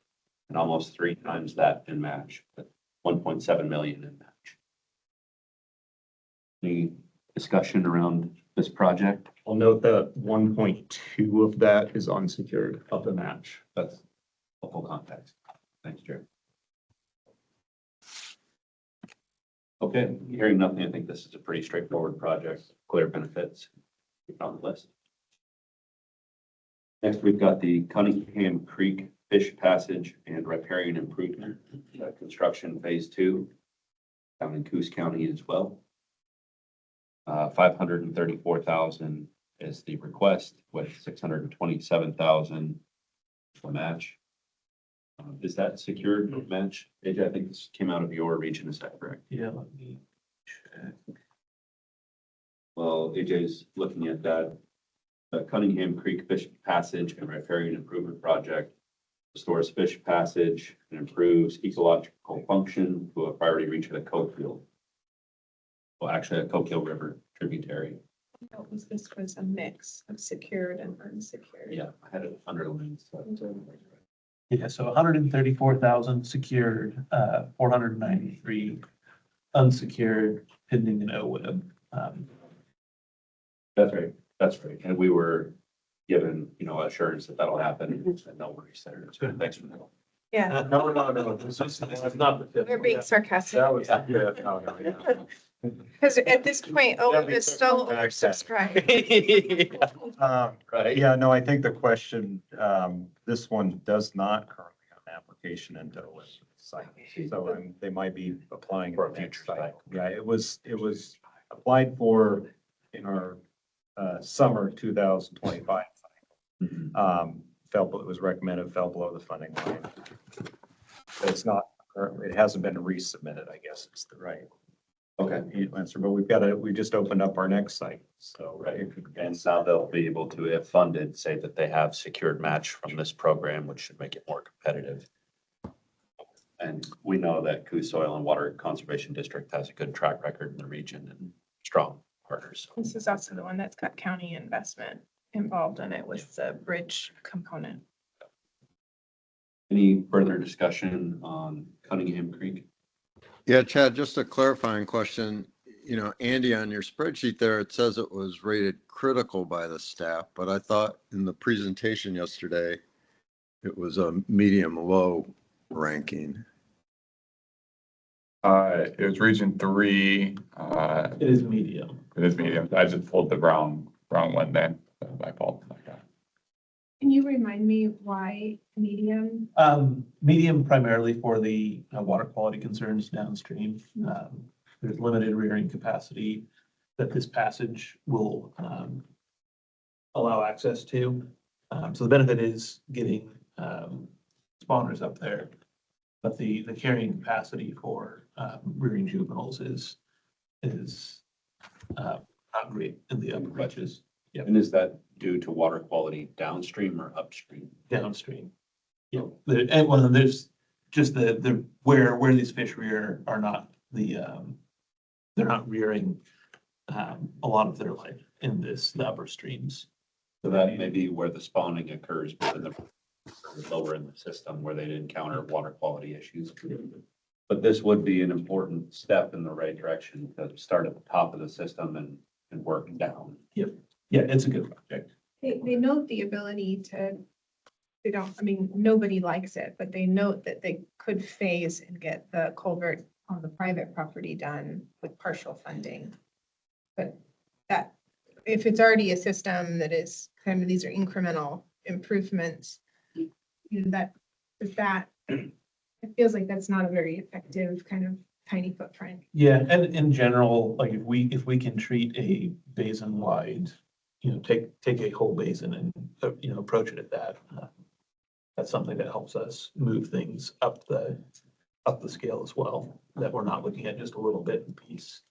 and almost 3 times that in match, 1.7 million in match. Any discussion around this project? I'll note that 1.2 of that is unsecured of the match. That's helpful context. Thanks, Jerry. Okay, hearing nothing, I think this is a pretty straightforward project, clear benefits on the list. Next, we've got the Cunningham Creek Fish Passage and Riparian Improvement, construction phase 2, down in Coos County as well. 534,000 is the request with 627,000 for match. Is that secured match? AJ, I think this came out of your region, is that correct? Yeah, let me check. Well, AJ's looking at that. The Cunningham Creek Fish Passage and Riparian Improvement Project restores fish passage and improves ecological function to a priority reach of the Cokefield. Well, actually, a Cokehill River tributary. This was a mix of secured and unsecured. Yeah, I had it underlined. So. Yeah, so 134,000 secured, 493 unsecured, pending an OWIB. That's right. That's right. And we were given, assurance that that'll happen. And no worries there. It's good. Thanks for that. Yeah, No. This is not the. we're being sarcastic. That was, yeah, no, Because at this point, Yeah, is still oversubscribed. Right. Yeah, no, I think the question, this one does not currently have an application into OS. cycle. So they might be applying. For a in the next future cycle. Yeah, it was applied for in our summer 2025. It was recommended, fell below the funding line. But it's not, it hasn't been resubmitted, I guess is the right Okay. answer, but we just opened up our next site, so. Right, and now they'll be able to, if funded, say that they have secured match from this program, which should make it more competitive. And we know that Coos Soil and Water Conservation District has a good track record in the region and strong partners. This is also the one that's got county investment involved in it with the bridge component. Any further discussion on Cunningham Creek? Yeah, Chad, just a clarifying question. You know, Andy, on your spreadsheet there, it says it was rated critical by the staff, but I thought in the presentation yesterday, it was a medium-low ranking. It was region 3. It is medium. It is medium. I just pulled the wrong one then. My fault. Can you remind me why medium? Medium primarily for the water quality concerns downstream. There's limited rearing capacity that this passage will allow access to. So the benefit is getting spawners up there, but the carrying capacity for rearing juveniles is not great in the upper reaches. Yep. And is that due to water quality downstream or upstream? Downstream. Yeah, and well, there's just the where these fish rear are not they're not rearing a lot of their life in the upper streams. So that may be where the spawning occurs, but lower in the system where they'd encounter water quality issues. But this would be an important step in the right direction to start at the top of the system and work down. Yep. Yeah, it's a good project. They note the ability to, nobody likes it, but they note that they could phase and get the culvert on the private property done with partial funding. But that, if it's already a system that is kind of, these are incremental improvements, it feels like that's not a very effective kind of tiny footprint. Yeah, and in general, like if we can treat a basin wide, take a whole basin and, approach it at that. That's something that helps us move things up the scale as well, that we're not looking at just a little bit in piece.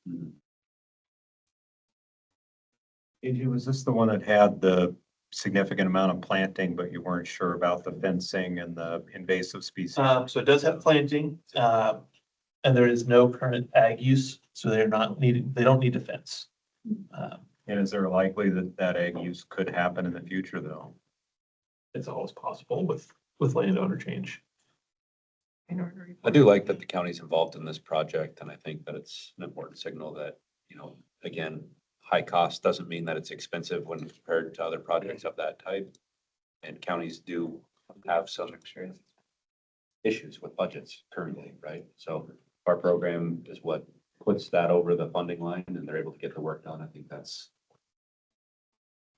AJ, was this the one that had the significant amount of planting, but you weren't sure about the fencing and the invasive species? So it does have planting, and there is no current ag use, so they don't need a fence. And is there likely that ag use could happen in the future, though? It's always possible with landowner change. I do like that the county's involved in this project, and I think that it's an important signal that, again, high cost doesn't mean that it's expensive when compared to other projects of that type. And counties do have some issues with budgets currently, right? So our program is what puts that over the funding line and they're able to get the work done. I think that's,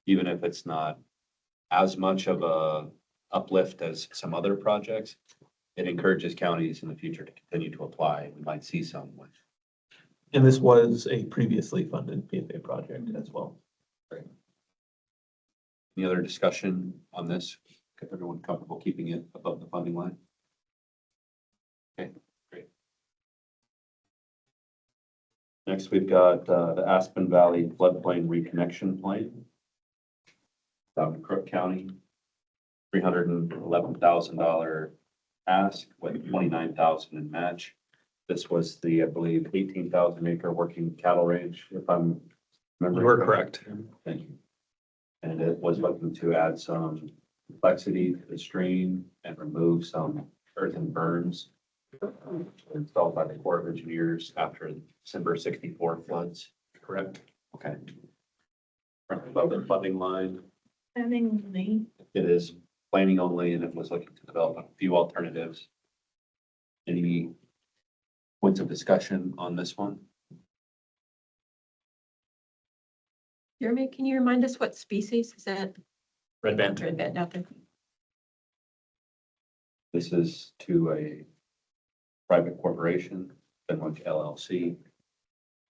even if it's not as much of a uplift as some other projects, it encourages counties in the future to continue to apply. We might see some with. And this was a previously funded PFA project as well. Any other discussion on this? Is everyone comfortable keeping it above the funding line? Okay, great. Next, we've got the Aspen Valley Floodplain Reconnection Plan. Down in Crook County, $311,000 ask with $29,000 in match. This was the, I believe, 18,000 acre working cattle range, if I'm remembering. You are correct. Thank you. And it was looking to add some complexity to the stream and remove some earthen berms installed by the Corps of Engineers after December 64 floods. Correct. Okay. Above the funding line. Planning only. It is planning only, and it was looking to develop a few alternatives. Any points of discussion on this one? Jeremy, can you remind us what species is that? Red band. Red band, okay. This is to a private corporation, Fenwick LLC.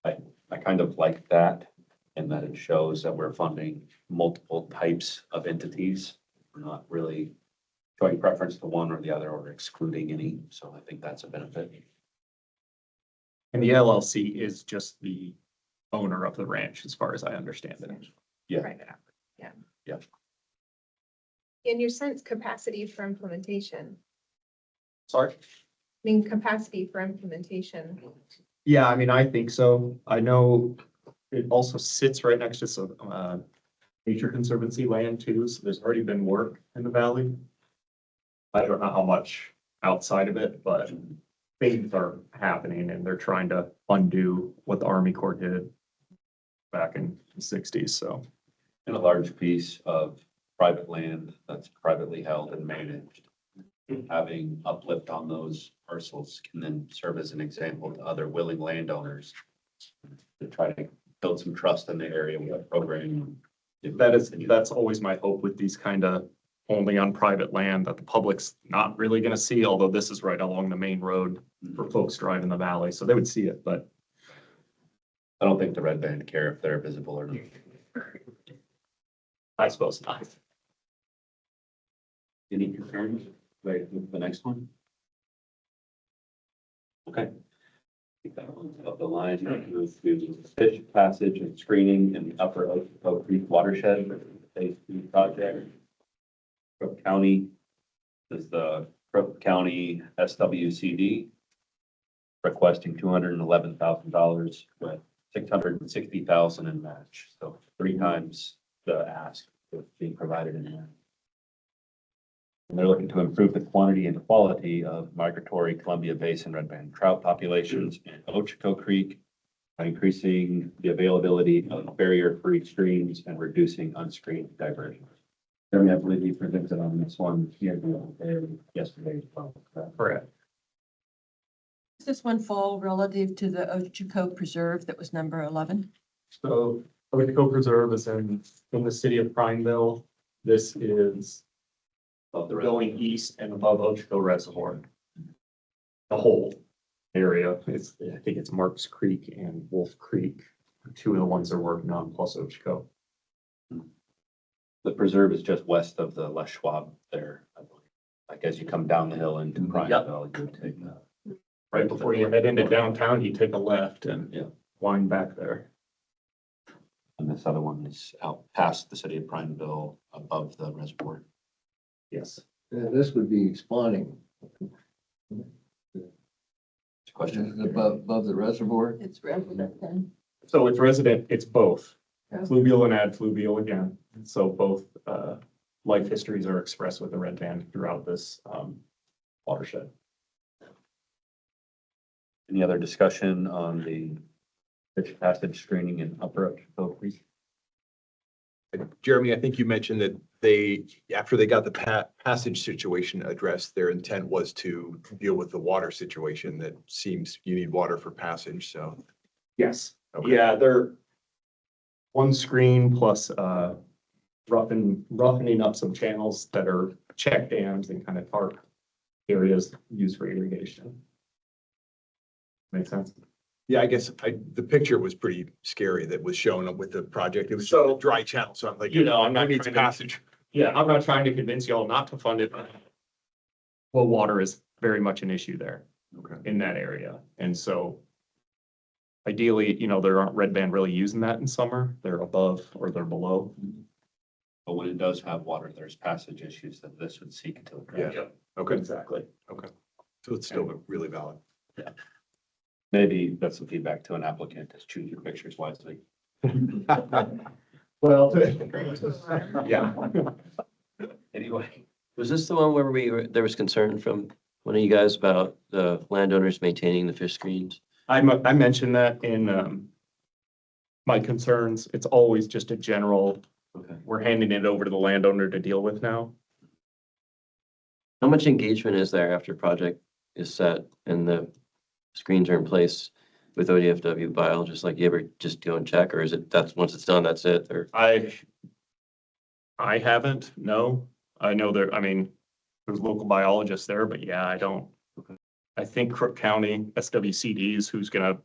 I kind of like that in that it shows that we're funding multiple types of entities. We're not really showing preference to one or the other or excluding any, so I think that's a benefit. And the LLC is just the owner of the ranch, as far as I understand it. Yeah. Private equity, yeah. Yeah. In your sense, capacity for implementation, Sorry? I mean, capacity for implementation. Yeah, I mean, I think so. I know it also sits right next to some, Nature Conservancy land too, so there's already been work in the valley. I don't know how much outside of it, but things are happening and they're trying to undo what the Army Corps did back in the sixties, so. And a large piece of private land that's privately held and managed. Having uplift on those parcels can then serve as an example to other willing landowners to try to build some trust in the area with a program. That's always my hope with these kind of only on private land that the public's not really gonna see, although this is right along the main road for folks driving the valley, so they would see it, but. I don't think the red band care if they're visible or not. I suppose not. Any concerns? Right, move to the next one. Okay. Keep that one up the line, move to fish passage and screening in the upper Oak Creek watershed, phase 2 project. Crook County is the Crook County SWCD requesting $211,000 with $660,000 in match, so 3 times the ask that's being provided in there. And they're looking to improve the quantity and quality of migratory Columbia Basin red band trout populations in Ochoco Creek by increasing the availability of barrier-free streams and reducing unscreened diversions. Jeremy, I believe you presented on this one here yesterday as well. Correct. Does this one fall relative to the Ochoco Preserve that was number 11? So Ochoco Preserve is in the city of Prineville. This is going east and above Ochoco Reservoir. The whole area is, I think it's Marks Creek and Wolf Creek, 2 of the ones they're working on, plus Ochoco. The preserve is just west of the Les Schwab there. I believe. Like as you come down the hill into Prineville, you would take that. Right before you head into downtown, you take a left and Yeah. wind back there. And this other one is out past the city of Prineville above the reservoir. Yes. This would be spawning. Question. Above the reservoir. It's resident then. So it's resident, it's both Yeah. fluvial and ad fluvial again. So both life histories are expressed with the red band throughout this watershed. Any other discussion on the fish passage screening in Upper Ochoco Creek? Jeremy, I think you mentioned that they, after they got the passage situation addressed, their intent was to deal with the water situation that seems you need water for passage, so. Yes. Okay. Yeah, they're one screen plus roughening up some channels that are check dams and kind of tarp areas used for irrigation. Make sense? Yeah, I guess the picture was pretty scary that was shown with the project. It was So- a dry channel, so I'm like, You know, I'm not who needs trying to- passage? Yeah, I'm not trying to convince y'all not to fund it. Well, water is very much an issue there Okay. in that area. And so ideally, there aren't red band really using that in summer. They're above or they're below. But when it does have water, there's passage issues that this would seek to address. Yeah. Okay, Exactly. so it's still really valid. Maybe that's some feedback to an applicant, is choose your pictures wisely. Well, yeah. Anyway, Was this the one where there was concern from one of you guys about the landowners maintaining the fish screens? I mentioned that in my concerns. It's always just a general, okay. we're handing it over to the landowner to deal with now. How much engagement is there after a project is set and the screens are in place with ODFW biologists? Like, you ever just go and check, or is it, once it's done, that's it? Or I haven't, no. I know there's local biologists there, but yeah, I I think Crook County SWCD is who's gonna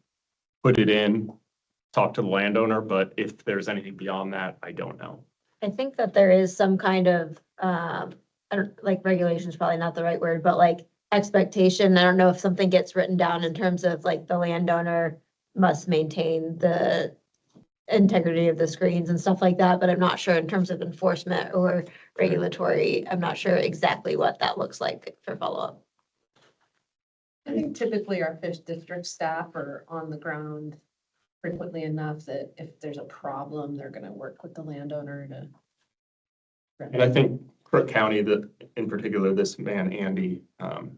put it in, talk to the landowner, but if there's anything beyond that, I don't know. I think that there is some kind of, I don't, like regulation is probably not the right word, but like expectation. I don't know if something gets written down in terms of like the landowner must maintain the integrity of the screens and stuff like that, but I'm not sure in terms of enforcement or regulatory, I'm not sure exactly what that looks like for follow-up. I think typically our fish district staff are on the ground frequently enough that if there's a problem, they're gonna work with the landowner to. And I think Crook County, that in particular, this man, Andy,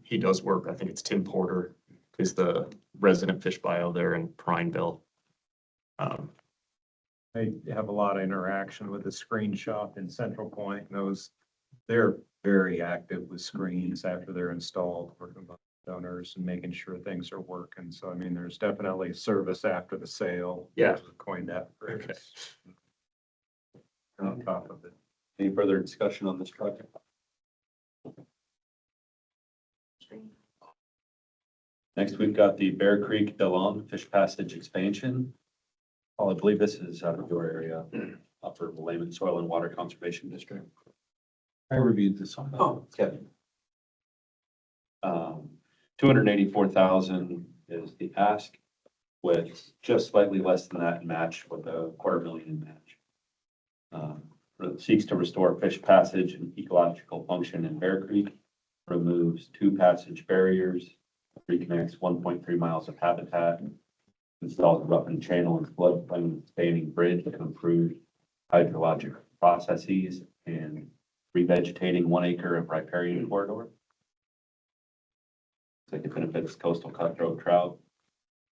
he does work. I think it's Tim Porter is the resident fish bio there in Prineville. They have a lot of interaction with the screen shop in Central Point. They're very active with screens after they're installed, working with owners and making sure things are working. So I mean, there's definitely service after the sale. Yeah. Coined that phrase. On top of it. Any further discussion on this project? Next, we've got the Bear Creek Delon Fish Passage Expansion. Paul, I believe this is out of your area, Upper Willamette Soil and Water Conservation District. I reviewed this one. Oh, Kevin. 284,000 is the ask, with just slightly less than that match with a $250,000 match. It seeks to restore fish passage and ecological function in Bear Creek, removes 2 passage barriers, reconnects 1.3 miles of habitat, installs a roughened channel and floodplain spanning bridge to improve hydrologic processes and revegetating 1 acre of riparian corridor. It's like it benefits coastal cutthroat trout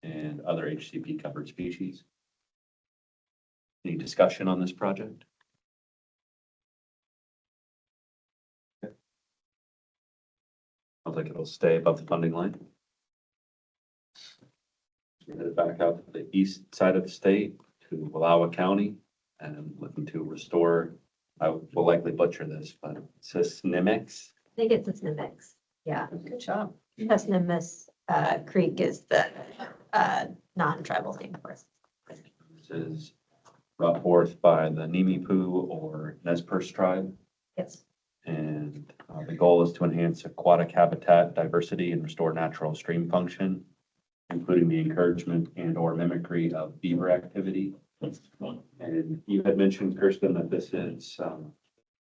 and other HCP covered species. Any discussion on this project? Sounds like it'll stay above the funding line. We're headed back out to the east side of the state to Wallowa County and looking to restore, I will likely butcher this, but Sysnimex. I think it's Nimics. Yeah. Good job. Pesnimus Creek is the non-tribal name for us. This is brought forth by the Nimipu or Nez Perce tribe. Yes. And the goal is to enhance aquatic habitat diversity and restore natural stream function, including the encouragement and or mimicry of beaver activity. And you had mentioned, Kirsten, that this is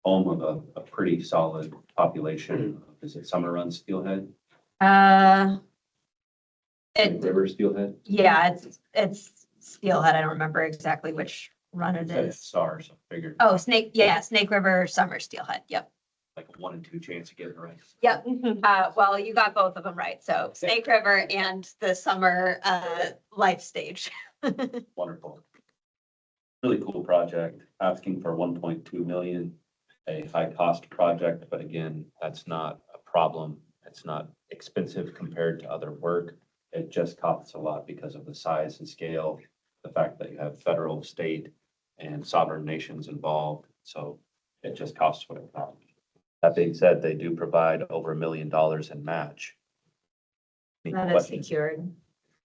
home of a pretty solid population. Is it Summer Run Steelhead? River Steelhead? Yeah, it's steelhead. I don't remember exactly which run it Said it's is. SAR, so I figured Oh, Snake River Summer Steelhead. Yep. like a 1 in 2 chance of getting it right. Yep. Well, you got both of them right. So Snake River and the summer life stage. Wonderful. Really cool project, asking for 1.2 million, a high cost project, but again, that's not a problem. It's not expensive compared to other work. It just costs a lot because of the size and scale, the fact that you have federal, state, and sovereign nations involved. So it just costs what it costs. That being said, they do provide over $1 million in match. Any That is questions? secured.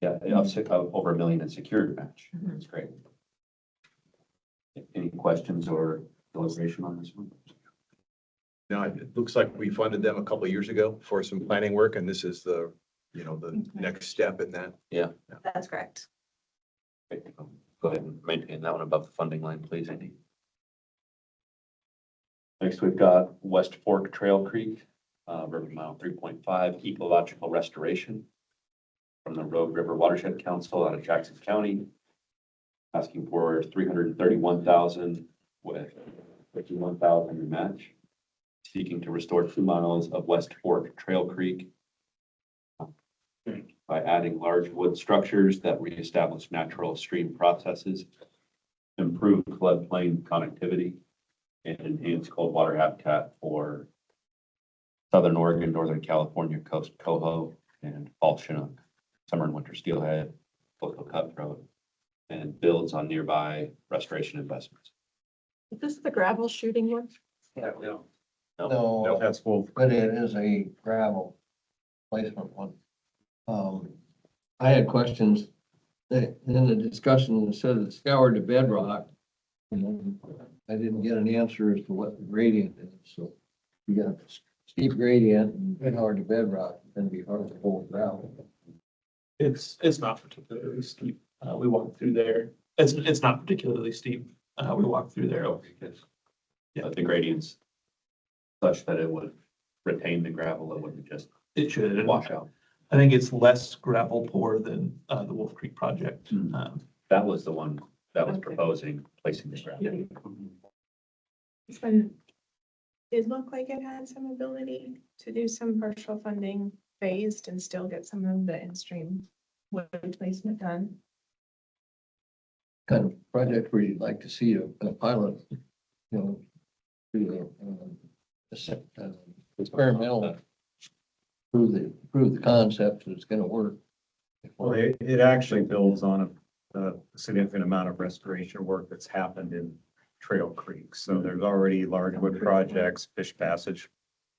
Yeah, over $1 million in secured match. That's great. Any questions or deliberation on this one? No, it looks like we funded them a couple of years ago for some planning work, and this is the next step in that. That's correct. Go ahead and maintain that one above the funding line, please, Andy. Next, we've got West Fork Trail Creek, River Mile 3.5 Ecological Restoration from the Rogue River Watershed Council out of Jackson County, asking for 331,000 with 51,000 in match, seeking to restore 2 miles of West Fork Trail Creek by adding large wood structures that reestablish natural stream processes, improve floodplain connectivity, and enhance cold water habitat for Southern Oregon, Northern California coast coho, and fall chinook, summer and winter steelhead, coastal cutthroat, and builds on nearby restoration investments. Is this the gravel shooting one? No. No, That's Wolf. but it is a gravel placement one. I had questions that in the discussion, it said it scoured to bedrock. And I didn't get an answer as to what the gradient is, so you got a steep gradient and hard to bedrock, it's gonna be hard to hold gravel. It's not particularly steep. We walked through there. It's not particularly steep. We walked through there. Yeah. But the gradients such that it would retain the gravel, it wouldn't just It should. wash out. I think it's less gravel poor than the Wolf Creek project. Hmm. That was the one that was proposing placing the gravel. This one did look like it had some ability to do some partial funding phased and still get some of the in-stream wood placement done. Kind of project where you'd like to see a pilot, you know, do experimental, prove the concept that it's gonna work. Well, it actually builds on a significant amount of restoration work that's happened in Trail Creek. So there's already large wood projects, fish passage,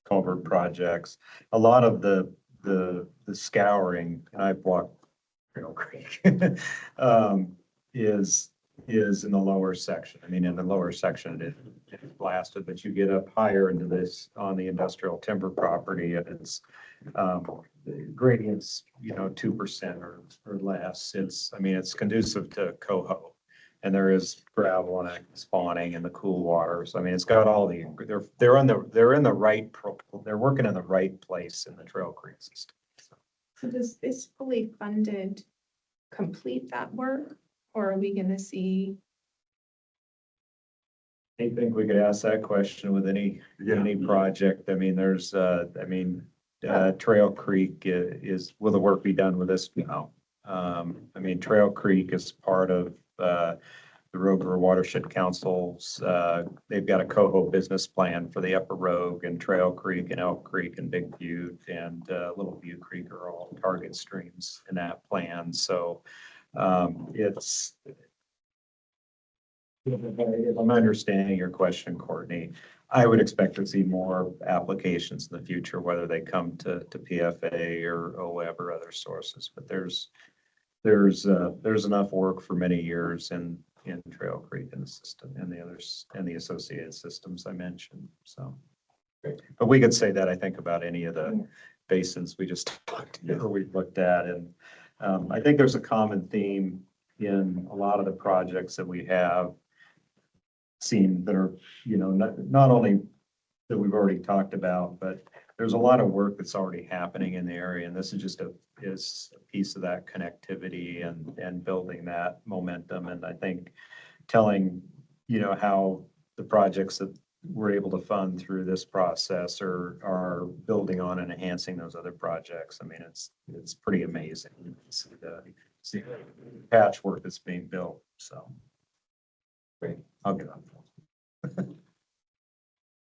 culvert projects. A lot of the scouring, and I've walked Trail Creek, is in the lower section. I mean, in the lower section, it's blasted, but you get up higher into this on the industrial timber property, and it's gradients, 2% or less. I mean, it's conducive to coho. And there is gravel and spawning in the cool waters. I mean, it's got all they're in the right, they're working in the right place in the Trail Creek system. So does this fully funded complete that work? Or are we gonna see? I think we could ask that question with any project. I mean, Trail Creek will the work be done with this? No. I mean, Trail Creek is part of the Rogue River Watershed Council's, they've got a coho business plan for the Upper Rogue, and Trail Creek and Elk Creek and Big Butte and Little Butte Creek are all target streams in that plan. So it's, if I'm understanding your question, Courtney, I would expect to see more applications in the future, whether they come to PFA or OWEB or other sources. But there's enough work for many years in Trail Creek in the system and the others and the associated systems I mentioned. So, but we could say that, I think, about any of the basins we just we've looked at. And I think there's a common theme in a lot of the projects that we have seen that are, not only that we've already talked about, but there's a lot of work that's already happening in the area. And this is just a piece of that connectivity and building that momentum. And I think telling, how the projects that we're able to fund through this process are building on and enhancing those other projects. I mean, it's pretty amazing to see the patchwork that's being built. So great. I'll get on.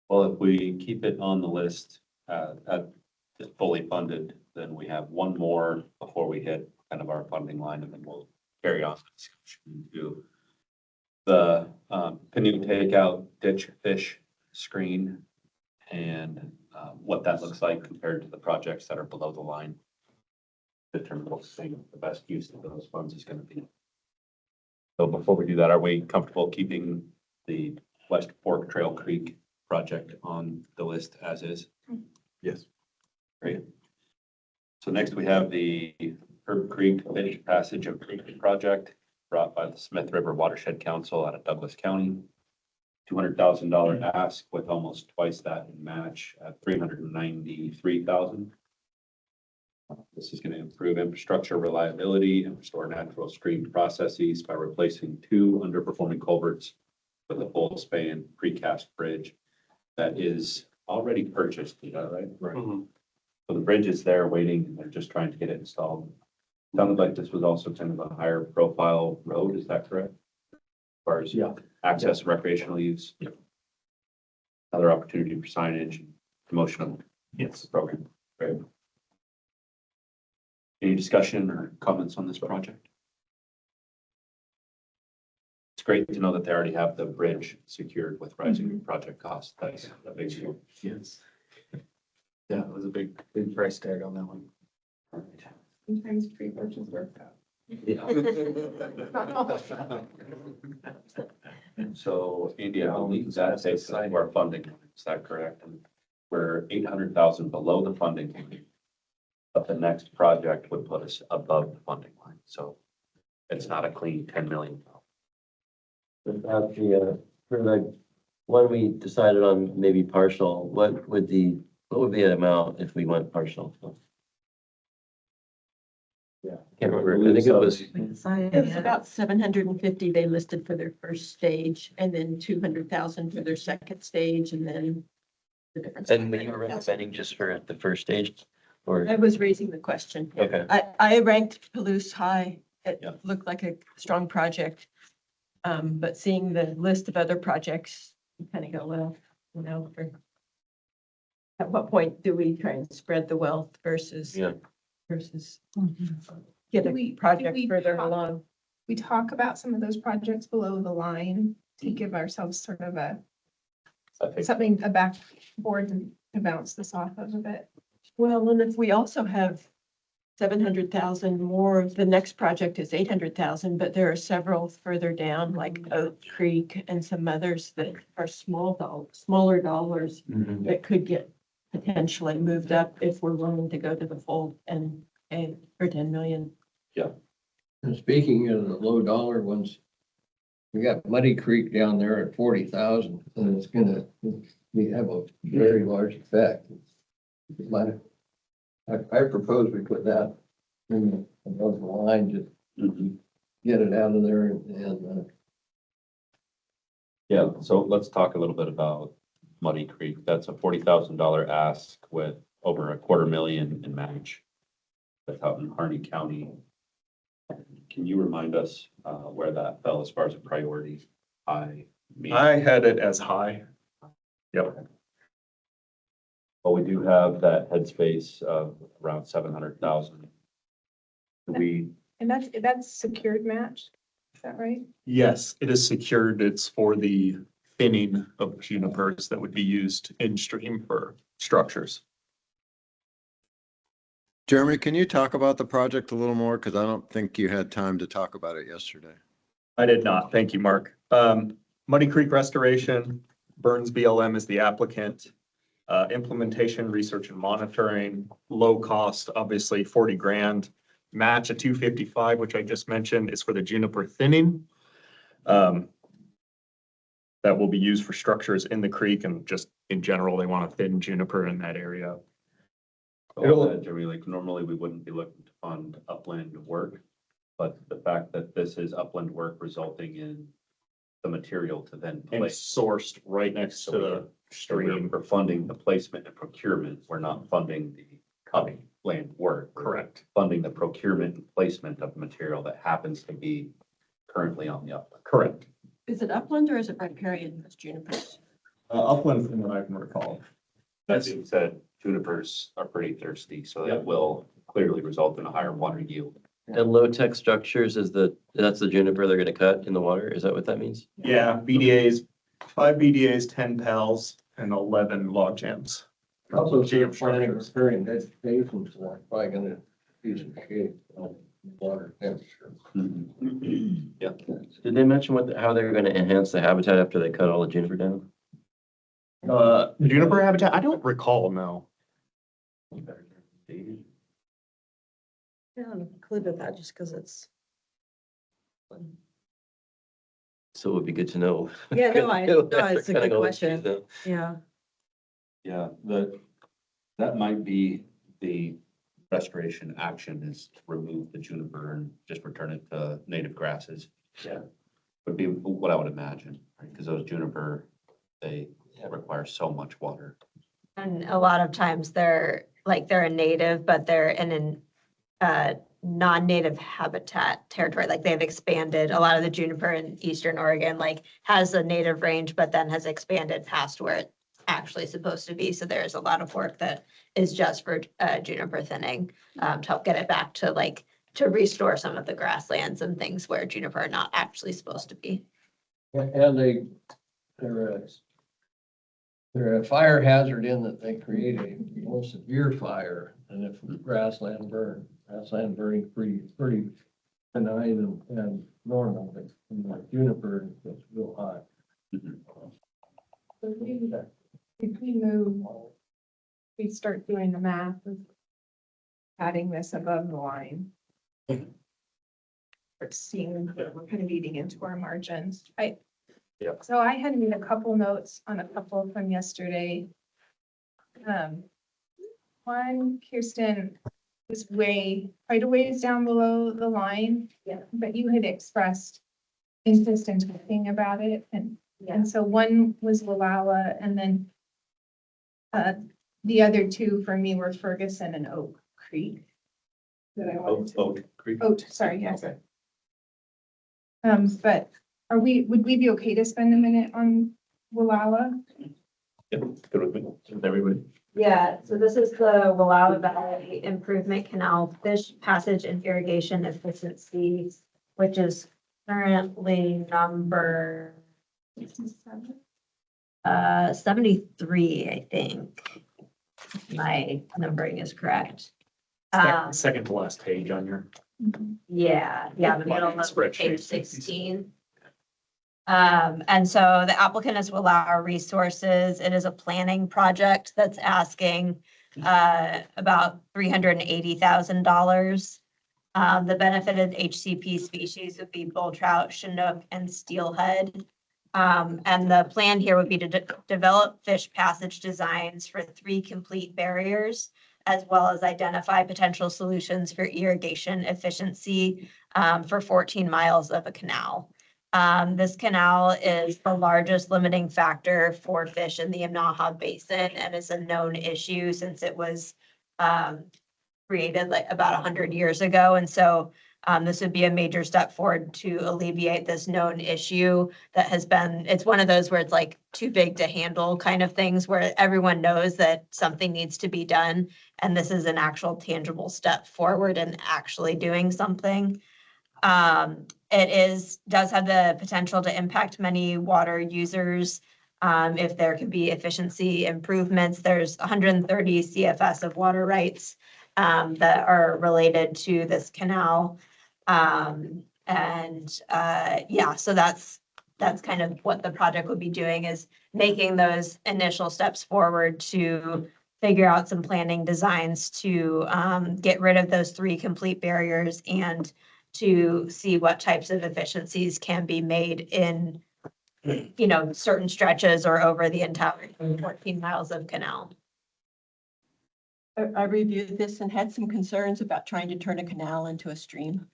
Well, if we keep it on the list, just fully funded, then we have one more before we hit kind of our funding line, and then we'll carry on the discussion to the canoe takeout ditch fish screen and what that looks like compared to the projects that are below the line. Determine what the best use of those funds is going to be. So before we do that, are we comfortable keeping the West Fork Trail Creek project on the list as is? Yes. Great. So next we have the Herb Creek Fish Passage Improvement Project brought by the Smith River Watershed Council out of Douglas County. $200,000 ask with almost twice that in match at $393,000. This is going to improve infrastructure reliability and restore natural stream processes by replacing 2 underperforming culverts with a full span precast bridge that is already purchased, right? Right. So the bridge is there waiting, and they're just trying to get it installed. Sounded like this was also kind of a higher profile road, is that correct? As far as access, recreational use? Another opportunity for signage, and promotion of the program. Great. Any discussion or comments on this project? It's great to know that they already have the bridge secured with rising project costs. That's a big deal. Yes. Yeah, it was a big price tag on that one. Sometimes pre-purchase work out. So, Andy, I believe that takes us to our funding, is that correct? And we're 800,000 below the funding line. But the next project would put us above the funding line, so it's not a clean 10 million. Without the, for the one we decided on maybe partial, what would be the amount if we went partial? Yeah. Can't remember. I think it was, It was about 750 they listed for their first stage, and then 200,000 for their second stage, and then the difference. and you were recommending just for the first stage, or, I was raising the question. okay. I ranked Palouse high. It Yeah. looked like a strong project. But seeing the list of other projects, you kind of go, well, you know, at what point do we try and spread the wealth versus Yeah. get Do a we project further talk- along? We talk about some of those projects below the line to give ourselves sort of I think a backboard to bounce this off of a bit. Well, and if we also have 700,000 more, the next project is 800,000, but there are several further down, like Oak Creek and some others that are smaller dollars that could get potentially moved up if we're willing to go to the full and pay for 10 million. And speaking of the low dollar ones, we got Muddy Creek down there at 40,000, and it's gonna, we have a very large effect. I propose we put that in above the line, just get it out of there and Yeah, so let's talk a little bit about Muddy Creek. That's a $40,000 ask with over $250,000 in match. That's out in Harney County. Can you remind us where that fell as far as a priority? I had it as high. Yep. Well, we do have that headspace of around 700,000. We, And that's secured match, is that right? Yes, it is secured. It's for the thinning of junipers that would be used in stream for structures. Jeremy, can you talk about the project a little more? Because I don't think you had time to talk about it yesterday. I did not. Thank you, Mark. Muddy Creek Restoration, Burns BLM is the applicant. Implementation, research and monitoring, low cost, obviously 40 grand. Match at 255, which I just mentioned is for the juniper thinning. That will be used for structures in the creek and just in general, they want to thin juniper in that area. Jeremy, like normally we wouldn't be looking to fund upland work, but the fact that this is upland work resulting in the material to then And place. sourced right next to the stream. We're funding the placement and procurement. We're not funding the upland work. We're Correct. funding the procurement and placement of material that happens to be currently on the upland. Correct. Is it upland or is it riparian, those junipers? Upland from what I can recall. That being said, junipers are pretty thirsty, so that will clearly result in a higher water yield. And low-tech structures that's the juniper they're gonna cut in the water? Is that what that means? Yeah, BDAs, 5 BDAs, 10 PALs, and 11 log jams. also GM planning structures. repairing vegetation, so I'm probably gonna use some shade on water temperature. Yeah. Did they mention how they're gonna enhance the habitat after they cut all the juniper down? Juniper habitat, I don't recall, no. Yeah, I included that just because it's. So it would be good to know. Yeah, no, it's a Kinda good go question. through Yeah. Yeah, that might be the restoration action is to remove the juniper and just return it to native grasses. Yeah. Would be what I would imagine, right? Because those juniper, they require so much water. And a lot of times they're a native, but they're in an non-native habitat territory. Like they've expanded. A lot of the juniper in Eastern Oregon has a native range, but then has expanded past where it's actually supposed to be. So there's a lot of work that is just for juniper thinning to help get it back to to restore some of the grasslands and things where juniper are not actually supposed to be. And they're a fire hazard in that they create a more severe fire than if grassland burned. grassland burning pretty benign and normal, but like juniper, it's real hot. So if we move, we start doing the math of adding this above the line. Or seeing that we're kind of eating into our margins. So I had made a couple notes on a couple from yesterday. One, Kirsten was quite a ways down below the line. Yeah. But you had expressed interest in talking about it, and so one was Wallowa, and then the other two for me were Ferguson and Oak Creek. That I wanted to. Oak Creek. Sorry, yes. Okay. But would we be okay to spend a minute on Wallowa? Yep, good with me, with everybody. Yeah, so this is the Wallowa Valley Improvement Canal Fish Passage and Irrigation Efficiency, which is currently number 73, I think. My numbering is correct. Second to last page on your. Yeah, the middle of Spreadsheet. page 16. And so the applicant is Wallowa Resources. It is a planning project that's asking about $380,000. The benefited HCP species would be bull trout, chinook, and steelhead. And the plan here would be to develop fish passage designs for 3 complete barriers, as well as identify potential solutions for irrigation efficiency for 14 miles of a canal. This canal is the largest limiting factor for fish in the Imnaha Basin and is a known issue since it was created like about 100 years ago. And so this would be a major step forward to alleviate this known issue that has been, it's one of those where it's like too big to handle kind of things where everyone knows that something needs to be done. And this is an actual tangible step forward in actually doing something. It does have the potential to impact many water users. If there could be efficiency improvements, there's 130 CFS of water rights that are related to this canal. So that's kind of what the project would be doing, is making those initial steps forward to figure out some planning designs to get rid of those 3 complete barriers and to see what types of efficiencies can be made in, certain stretches or over the entire 14 miles of canal. I reviewed this and had some concerns about trying to turn a canal into a stream.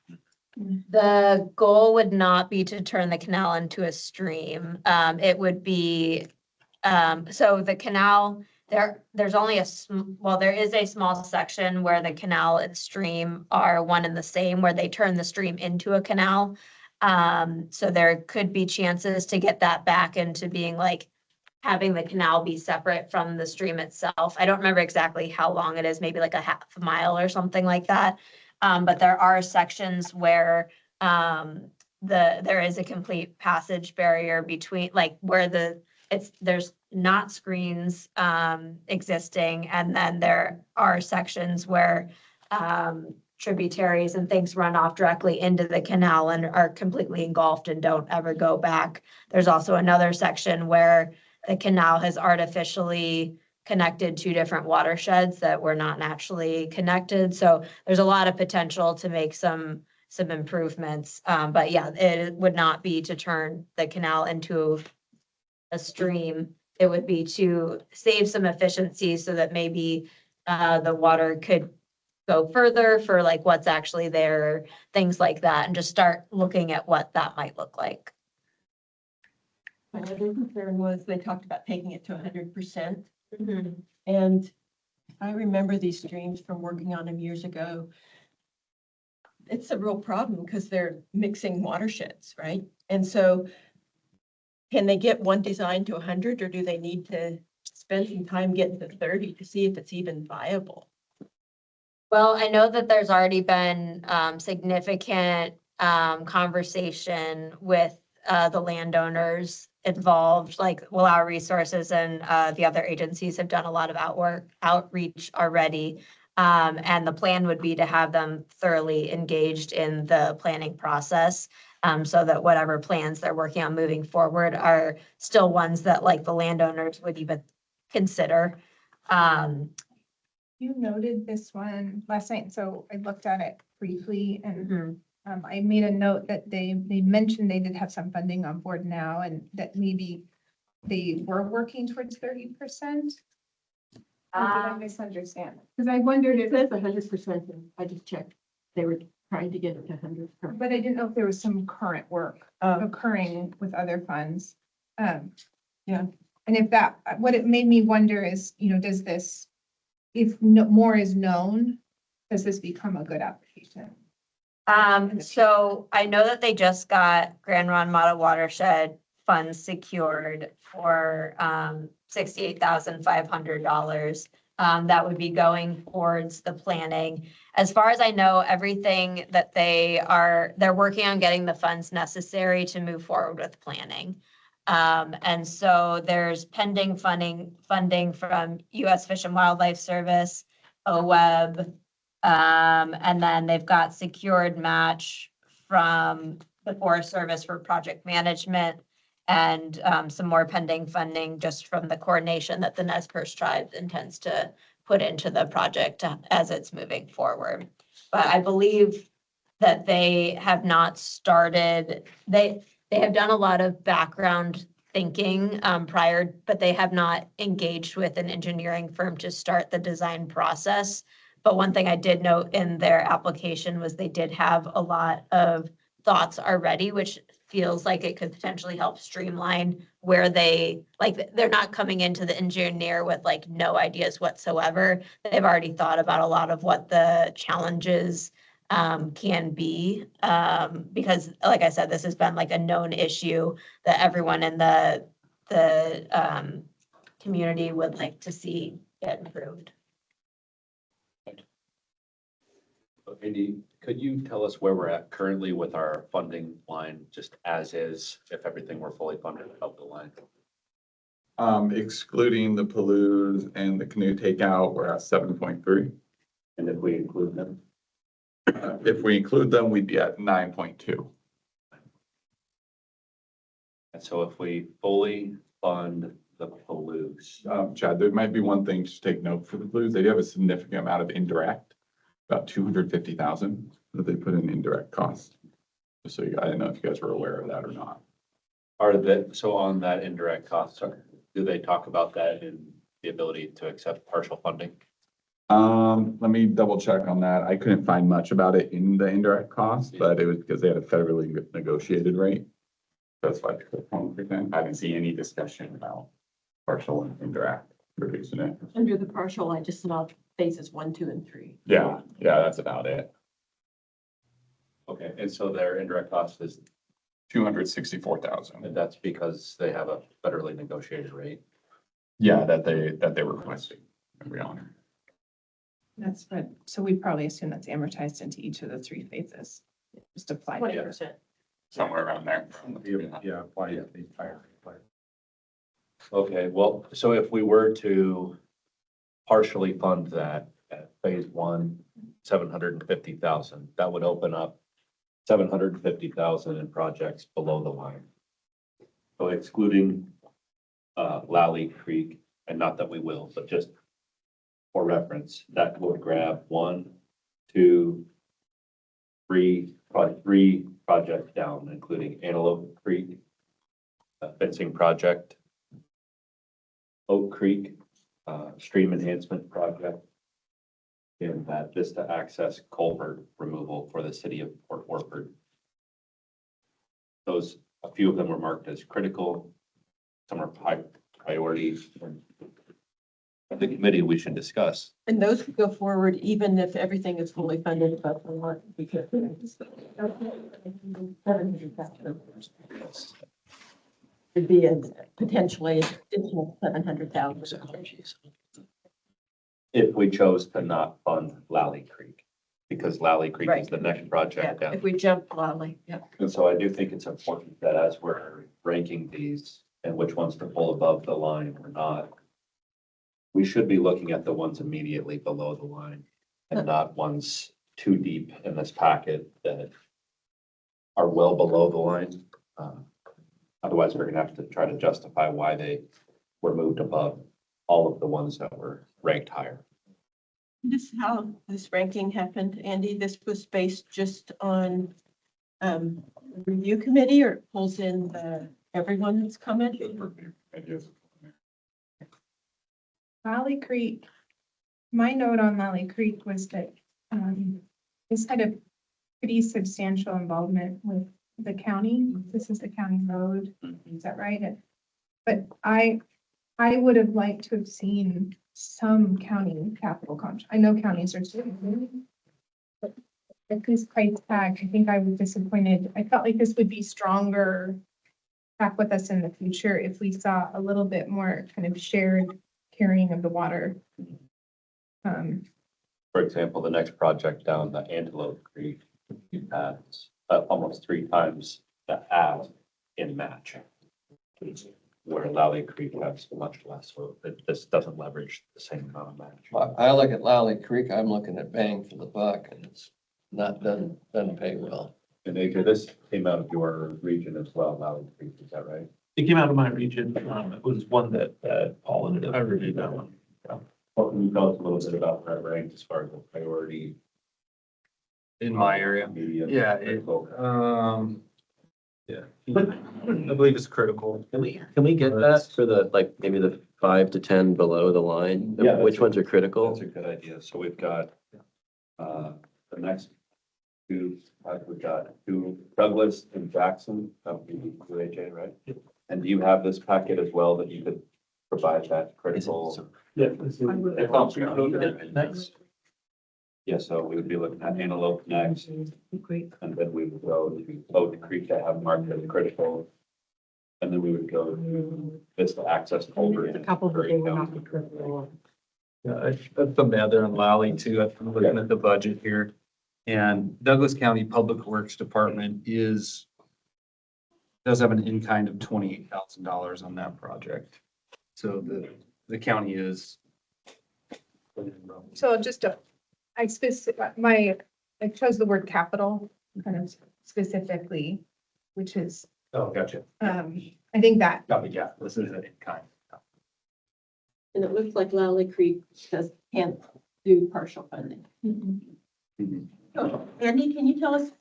The goal would not be to turn the canal into a stream. It would be, so the canal, there's only there is a small section where the canal and stream are one and the same, where they turn the stream into a canal. So there could be chances to get that back into being like having the canal be separate from the stream itself. I don't remember exactly how long it is, maybe like a half mile or something like that. But there are sections where there is a complete passage barrier between, like where there's not screens existing, and then there are sections where tributaries and things run off directly into the canal and are completely engulfed and don't ever go back. There's also another section where the canal has artificially connected 2 different watersheds that were not naturally connected. So there's a lot of potential to make some improvements. But yeah, it would not be to turn the canal into a stream. It would be to save some efficiency so that maybe the water could go further for like what's actually there, things like that, and just start looking at what that might look like. My other concern was they talked about taking it to 100%. And I remember these streams from working on them years ago. It's a real problem because they're mixing watersheds, right? And so can they get one design to 100, or do they need to spend some time getting to 30 to see if it's even viable? Well, I know that there's already been significant conversation with the landowners involved, like Wallowa Resources and the other agencies have done a lot of outreach already. And the plan would be to have them thoroughly engaged in the planning process. So that whatever plans they're working on moving forward are still ones that like the landowners would even consider. You noted this one last night, so I looked at it briefly and Mhm. I made a note that they mentioned they did have some funding on board now and that maybe they were working towards 30%. Or did I misunderstand? Because I wondered It if, says 100%, and I just checked. They were trying to get it to 100. but I didn't know if there was some current work occurring with other funds. Yeah. And if that, what it made me wonder is, does this, if no more is known, does this become a good application? So I know that they just got Grand Ron Model Watershed funds secured for $68,500. That would be going towards the planning. As far as I know, everything that they're working on getting the funds necessary to move forward with planning. And so there's pending funding from US Fish and Wildlife Service, OWEB, and then they've got secured match from the Forest Service for project management and some more pending funding just from the coordination that the Nez Perce tribe intends to put into the project as it's moving forward. But I believe that they have not started, they have done a lot of background thinking prior, but they have not engaged with an engineering firm to start the design process. But one thing I did note in their application was they did have a lot of thoughts already, which feels like it could potentially help streamline where they're not coming into the engineer with like no ideas whatsoever. They've already thought about a lot of what the challenges can be. Because like I said, this has been like a known issue that everyone in the community would like to see get improved. Andy, could you tell us where we're at currently with our funding line, just as is, if everything were fully funded out the line? Excluding the Palouse and the canoe takeout, we're at 7.3. And if we include them? If we include them, we'd be at 9.2. And so if we fully fund the Palouse, Chad, there might be one thing to take note for the Palouse. They do have a significant amount of indirect, about 250,000 that they put in indirect costs. Just so I didn't know if you guys were aware of that or not. so on that indirect costs, do they talk about that in the ability to accept partial funding? Let me double check on that. I couldn't find much about it in the indirect cost, but it was because they had a federally negotiated rate. That's why 1%. I didn't see any discussion about partial and indirect reducing it. Under the partial, I just saw phases 1, 2, and 3. Yeah, that's about it. Okay, and so their indirect cost is, 264,000. and that's because they have a federally negotiated rate. Yeah, that they requesting. We honor. That's what, so we probably assume that's amortized into each of the three phases. Just apply. 20%. Somewhere around there. Yeah, apply it the entire. Okay, well, so if we were to partially fund that at phase one, 750,000, that would open up 750,000 in projects below the line. So excluding Lally Creek, and not that we will, but just for reference, that would grab 1, 2, 3, probably 3 projects down, including Antelope Creek, fencing project, Oak Creek, stream enhancement project, and that Vista Access culvert removal for the city of Port Orford. Those, a few of them were marked as critical, some are high priorities. The committee we should discuss. And those could go forward even if everything is fully funded above the line. Because it'd be a potentially additional 700,000. If we chose to not fund Lally Creek, because Lally Creek is the next project down. If we jump Lally, yeah. And so I do think it's important that as we're ranking these and which ones to pull above the line or not, we should be looking at the ones immediately below the line. and not ones too deep in this packet that are well below the line. Otherwise, we're gonna have to try to justify why they were moved above all of the ones that were ranked higher. This is how this ranking happened, Andy. This was based just on review committee, or it pulls in everyone's comment? Valley Creek, my note on Valley Creek was that this had a pretty substantial involvement with the county. This is the county road, is that right? But I would have liked to have seen some county capital I know counties are doing. But at this price tag, I think I was disappointed. I felt like this would be stronger back with us in the future if we saw a little bit more kind of shared carrying of the water. For example, the next project down the Antelope Creek, you had almost 3 times the ask in match. Where Lally Creek has much less, so this doesn't leverage the same amount of match. I look at Lally Creek, I'm looking at bang for the buck, and it's doesn't pay well. And AJ, this came out of your region as well, Lally Creek, is that right? It came out of my region. It was one that Paul ended up. I reviewed that one. Well, can you tell us a little bit about that rank as far as the priority? In my area. Media. Yeah, yeah. I believe it's critical. Can we get that for the, like, maybe the 5 to 10 below the line? Yeah, Which ones are critical? That's a good idea. So we've got, the next two, we've got 2 Douglas and Jackson, that would be UAJ, right? And do you have this packet as well that you could provide that critical? Yeah. This is- Next. Yeah, so we would be looking at Antelope next, and then we would go to Oak Creek that have marked as critical. And then we would go to Vista Access Culvert. A couple, but they will not be critical. Yeah, that's something out there in Lally too. I'm looking at the budget here. And Douglas County Public Works Department does have an in-kind of $28,000 on that project. So the county is. So just I chose the word capital kind of specifically, which is, Oh, gotcha. I think that Got me, yeah, this is an in-kind. And it looks like Lally Creek can't do partial funding. Mhm. So, Andy, can you tell us,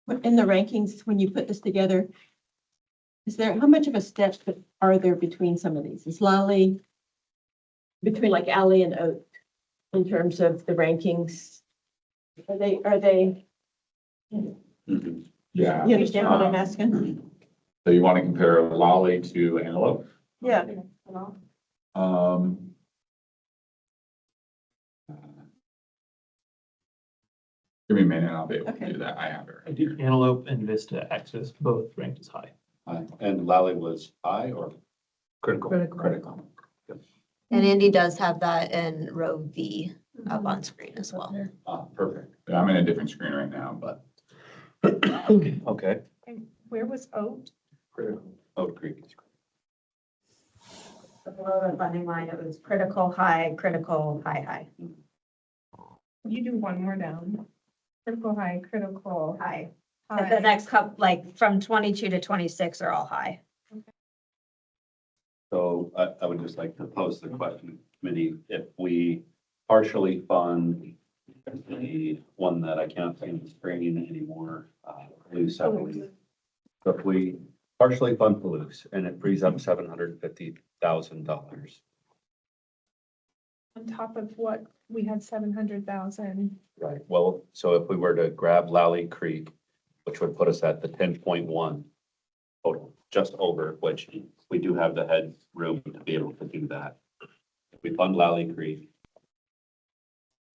what in the rankings, when you put this together, how much of a step are there between some of these? Is Lally, between like Alley and Oak, in terms of the rankings? Are they, Mhm. Yeah. you understand what I'm asking? So you want to compare Lolly to Antelope? Yeah. Give me a minute, I'll be able to Okay. do that. I have it I right do here. Antelope and Vista Access both ranked as high. And Lally was high or Critical. critical? And Andy does have that in row V up on screen as well. Perfect. Yeah, I'm in a different screen right now, but Okay. and where was Oat? Oak Creek. Below the funding line, it was critical, high, high. Can you do one more down? Critical high, critical High. high. The next couple, like from 22 to 26 are all high. So I would just like to pose the question to the committee, if we partially fund the one that I can't see on the screen anymore, Palouse, I believe. So if we partially fund Palouse and it frees up $750,000. On top of what, we had 700,000. Right. Well, so if we were to grab Lally Creek, which would put us at the 10.1 total, just over, which we do have the head room to be able to do that. If we fund Lally Creek,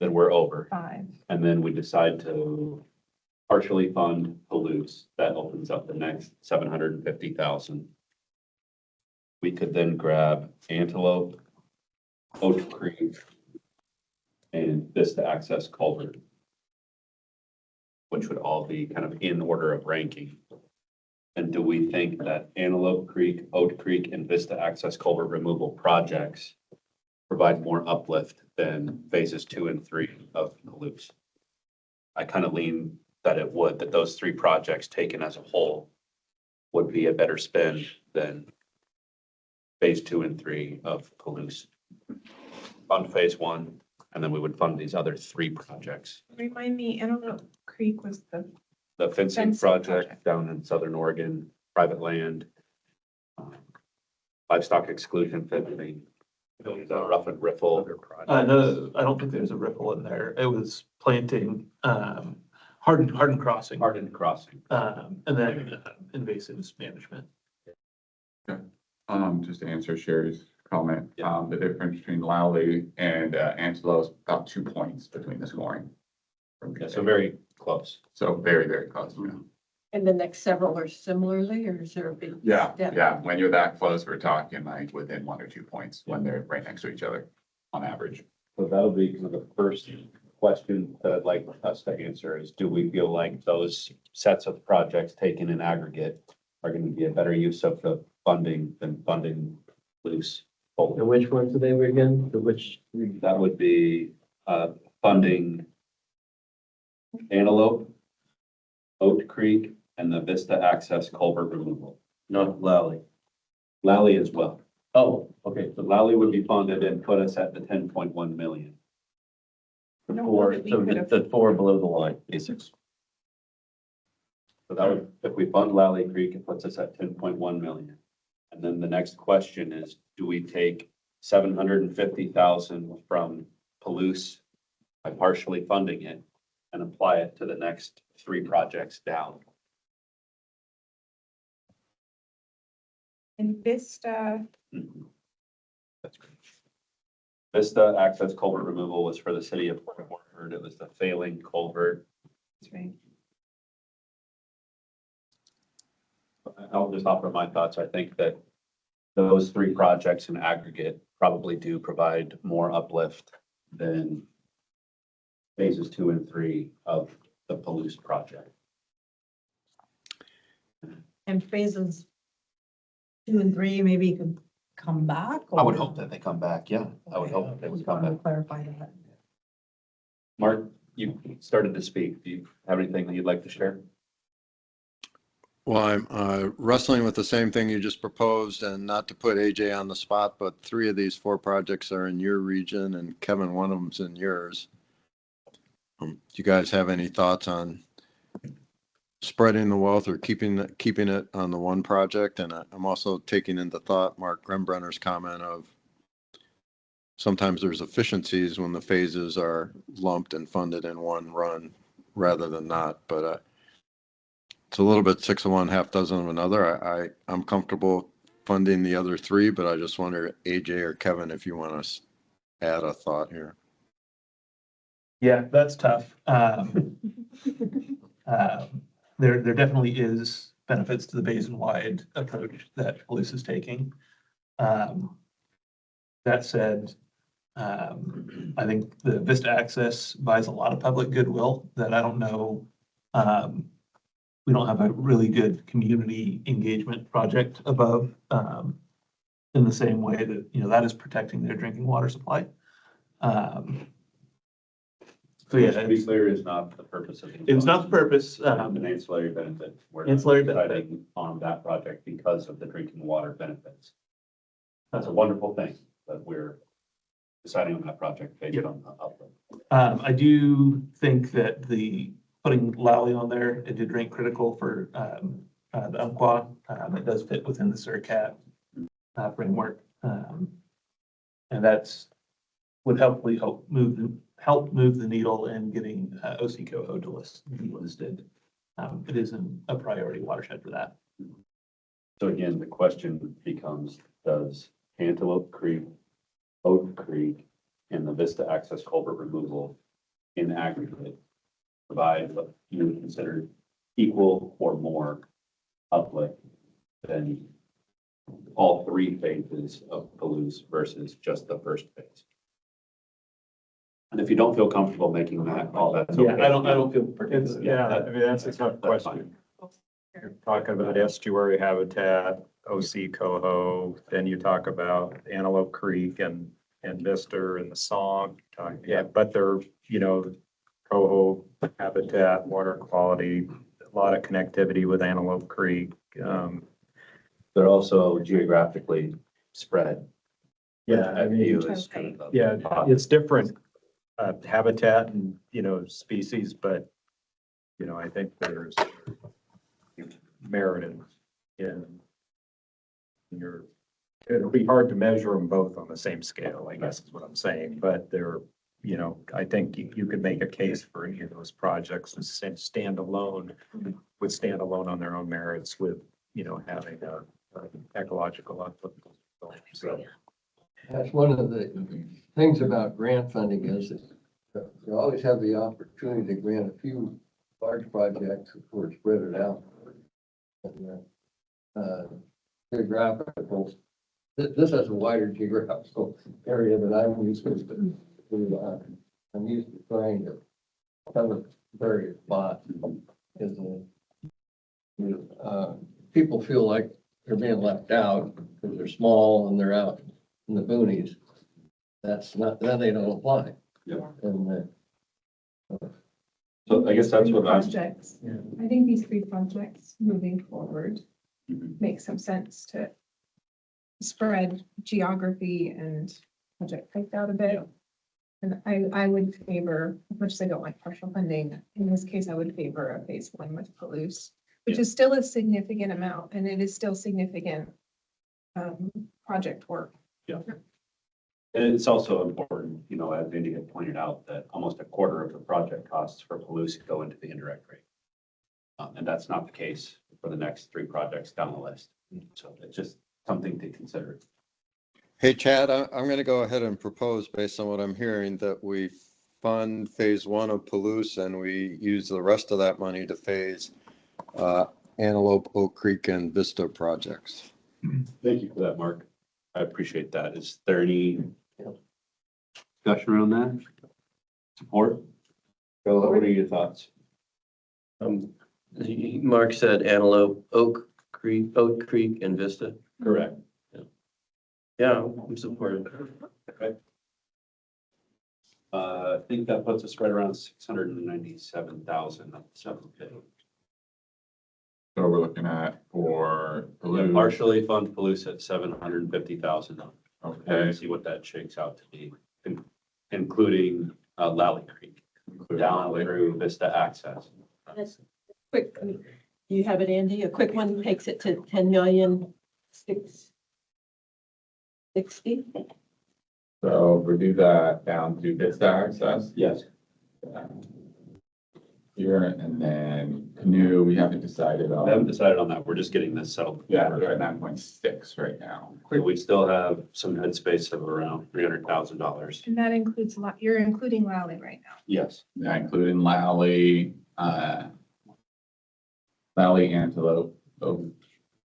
then we're over. 5. And then we decide to partially fund Palouse, that opens up the next 750,000. We could then grab Antelope, Oak Creek, and Vista Access Culvert, which would all be kind of in order of ranking. And do we think that Antelope Creek, Oak Creek, and Vista Access Culvert removal projects provide more uplift than phases 2 and 3 of Palouse. I kind of lean that it would, that those three projects taken as a whole would be a better spend than phase 2 and 3 of Palouse. Fund phase 1, and then we would fund these other three projects. Remind me, Antelope Creek was the, The fencing Fencing project project. down in southern Oregon, private land. Livestock exclusion fencing, rough and riffle. No, I don't think there's a ripple in there. It was planting, hardened crossing, Hardened crossing. and then invasives management. Just to answer Sherry's comment, Yeah. the difference between Lowry and Antelope is about 2 points between the scoring. Yeah, so very close. So very, very close, yeah. And the next several are similarly, or is there a big? Yeah, step? yeah, when you're that close, we're talking like within 1 or 2 points when they're right next to each other on average. So that'll be kind of the first question that I'd like us to answer is, do we feel like those sets of projects taken in aggregate are going to be a better use of the funding than funding loose? And which ones are they were again? Which? That would be funding Antelope, Oak Creek, and the Vista Access culvert removal. Not Lally. Lally as well. Oh, okay. So Lally would be funded and put us at the 10.1 million. I don't know Four, that we so could have- the four below the line, basics. So that would, if we fund Lally Creek, it puts us at 10.1 million. And then the next question is, do we take 750,000 from Palouse by partially funding it and apply it to the next three projects down? in Vista, Mhm. That's great. Vista Access culvert removal was for the city of Port Orford. It was the failing culvert. that's right. I'll just offer my thoughts. I think that those three projects in aggregate probably do provide more uplift than phases 2 and 3 of the Palouse project. And phases 2 and 3, maybe you could come back? I would or- hope that they come back. Yeah, I would hope that they would come Wanted to back. clarify that. Mark, you started to speak. Do you have anything that you'd like to share? Well, I'm wrestling with the same thing you just proposed, and not to put AJ on the spot, but 3 of these 4 projects are in your region, and Kevin, one of them's in yours. Do you guys have any thoughts on spreading the wealth or keeping it on the one project? And I'm also taking into thought Mark Rembrenner's comment of sometimes there's efficiencies when the phases are lumped and funded in one run rather than not, but it's a little bit 6 of one, half dozen of another. I'm comfortable funding the other 3, but I just wonder, AJ or Kevin, if you want to add a thought here. Yeah, that's tough. There definitely is benefits to the basin-wide approach that Palouse is taking. That said, I think the Vista Access buys a lot of public goodwill that I don't know. We don't have a really good community engagement project above, in the same way that, that is protecting their drinking water supply. So yeah, To be clear, is not the purpose of. it's not the purpose. An ancillary benefit. We're not Ancillary benefit. deciding on that project because of the drinking water benefits. That's a wonderful thing, but we're deciding on that project based Yep. on the uplift. I do think that putting Lally on there, it did rank critical for the Umpqua. It does fit within the SERCAT framework. And that's would help move the needle in getting OC Coho delisted. It is a priority watershed for that. So again, the question becomes, does Antelope Creek, Oak Creek, and the Vista Access culvert removal in aggregate provide what you would consider equal or more uplift than all 3 phases of Palouse versus just the first phase? And if you don't feel comfortable making that call, that's okay. I don't feel It's, particularly. yeah, I mean, that's a tough That's question. You're talking about estuary habitat, OC Coho, then you talk about Antelope Creek and and Vista and the Song. Yeah, but they're, you know, coho, habitat, water quality, a lot of connectivity with Antelope Creek. They're also geographically spread. Yeah, I That view mean, is kind of. yeah, it's different habitat and, you know, species, but, you know, I think there's merit in your, it'll be hard to measure them both on the same scale, I guess is what I'm saying, but they're, you know, I think you could make a case for any of those projects as standalone, would stand alone on their own merits with, you know, having a ecological uplift. So, That's one of the things about grant funding is that you always have the opportunity to grant a few large projects or spread it out. And, geographical, this has a wider geographical area than I'm used to, but I'm used to trying to cover various spots. Because, people feel like they're being left out because they're small and they're out in the boonies. That's not, then they don't apply. Yeah. And, So I guess that's what I'm. Projects. I think these three projects moving forward Mhm. make some sense to spread geography and project type out a bit. And I would favor, as much as I don't like partial funding, in this case, I would favor a phase one with Palouse, which is still a significant amount, and it is still significant project work. Yeah. And it's also important, you know, as Andy had pointed out, that almost a quarter of the project costs for Palouse go into the indirect rate. And that's not the case for the next three projects down the list. So it's just something to consider. Hey, Chad, I'm going to go ahead and propose, based on what I'm hearing, that we fund phase one of Palouse and we use the rest of that money to phase Antelope, Oak Creek, and Vista projects. Thank you for that, Mark. I appreciate that. Is there any discussion around that? Support? Bill, what are your thoughts? Mark said Antelope, Oak Creek and Vista. Correct. Yeah, I'm supportive. Okay. I think that puts us right around 697,000 at the 750. So we're looking at for Palouse. Partially fund Palouse at 750,000. Okay. See what that shakes out to be, including Lally Creek, down through Vista Access. Quick, you have it, Andy? A quick one takes it to 10,660. So we do that down to Vista Access. Yes. Here, and then Canoe, we haven't decided I haven't on. decided on that. We're just getting this settled. Yeah, we're at 9.6 right now. So we still have some headspace of around $300,000. And that includes, you're including Lally right now. Yes. Yeah, including Lally, Antelope,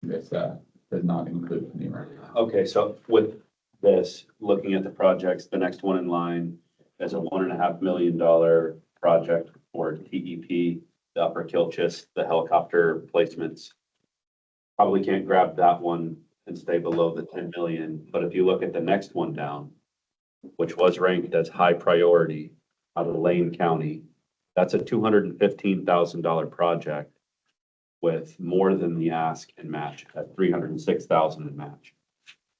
this, does not include Canoe right now. Okay, so with this, looking at the projects, the next one in line is a $1.5 million project for TEP, the Upper Kilchis, the helicopter placements. Probably can't grab that one and stay below the 10 million, but if you look at the next one down, which was ranked as high priority out of Lane County, that's a $215,000 project with more than the ask and match at 306,000 in match.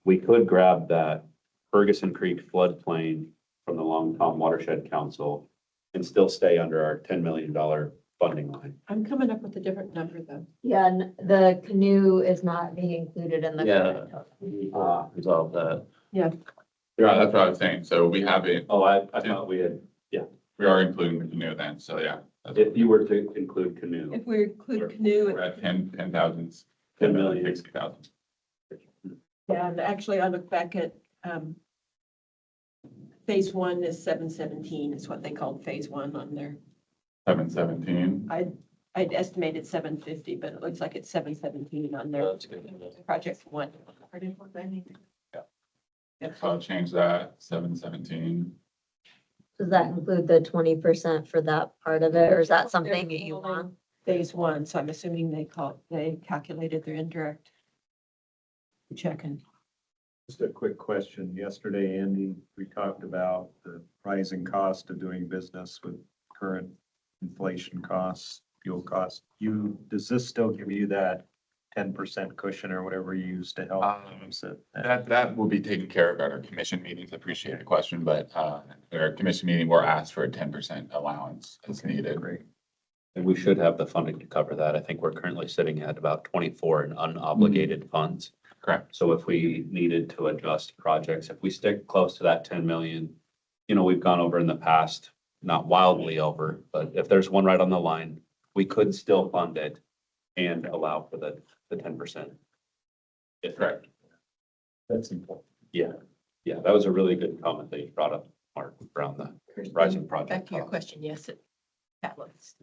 We could grab that Ferguson Creek floodplain from the Long Tom Watershed Council and still stay under our $10 million funding line. I'm coming up with a different number though. Yeah, and the canoe is not being included in the. Yeah. current total. Resolve that. Yeah, that's what I was saying. So we have it, Oh, I thought we had, we are including the Canoe then, so yeah. if you were to include canoe, If we include Canoe, We're at 10,000. 10 million. 60,000. yeah, and actually I look back at, phase one is 717 is what they called phase one on there. 717. I'd estimated 750, but it looks like it's 717 on there. That's good. Project one. So I'll change that, 717. Does that include the 20% for that part of it, or is that something that you want? Phase one, so I'm assuming they calculated their indirect. Checking. Just a quick question. Yesterday, Andy, we talked about the rising cost of doing business with current inflation costs, fuel costs. Does this still give you that 10% cushion or whatever you use to help offset that? That will be taken care of at our commission meetings. I appreciate the question, but at our commission meeting, we're asked for a 10% allowance as needed. Great. And we should have the funding to cover that. I think we're currently sitting at about 24 in unobligated funds. Correct. So if we needed to adjust projects, if we stick close to that 10 million, you know, we've gone over in the past, not wildly over, but if there's one right on the line, we could still fund it and allow for the 10%. If Correct. That's important. Yeah, that was a really good comment that you brought up, Mark, around the rising project. Back to your costs. question, yes, it balance.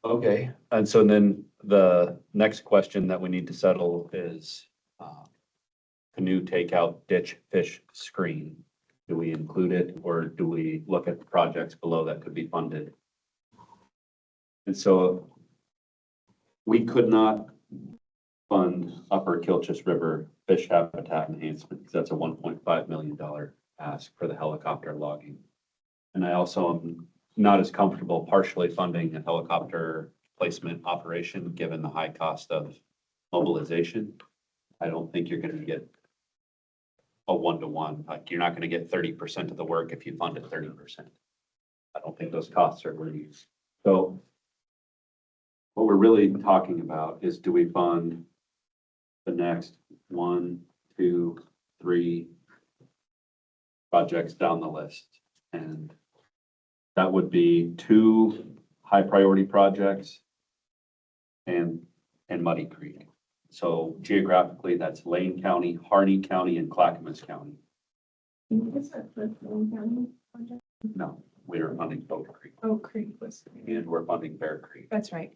Okay, and so then the next question that we need to settle is canoe takeout ditch fish screen. Do we include it or do we look at the projects below that could be funded? And so we could not fund Upper Kilchis River fish habitat enhancement because that's a $1.5 million ask for the helicopter logging. And I also am not as comfortable partially funding a helicopter placement operation, given the high cost of mobilization. I don't think you're gonna get a 1-to-1, like you're not gonna get 30% of the work if you fund it 30%. I don't think those costs are worthy. So what we're really talking about is, do we fund the next 1, 2, 3 projects down the list? And that would be 2 high priority projects and Muddy Creek. So geographically, that's Lane County, Harney County, and Clackamas County. No, we're funding Oak Creek Oak Creek was, and we're funding Bear Creek. that's right.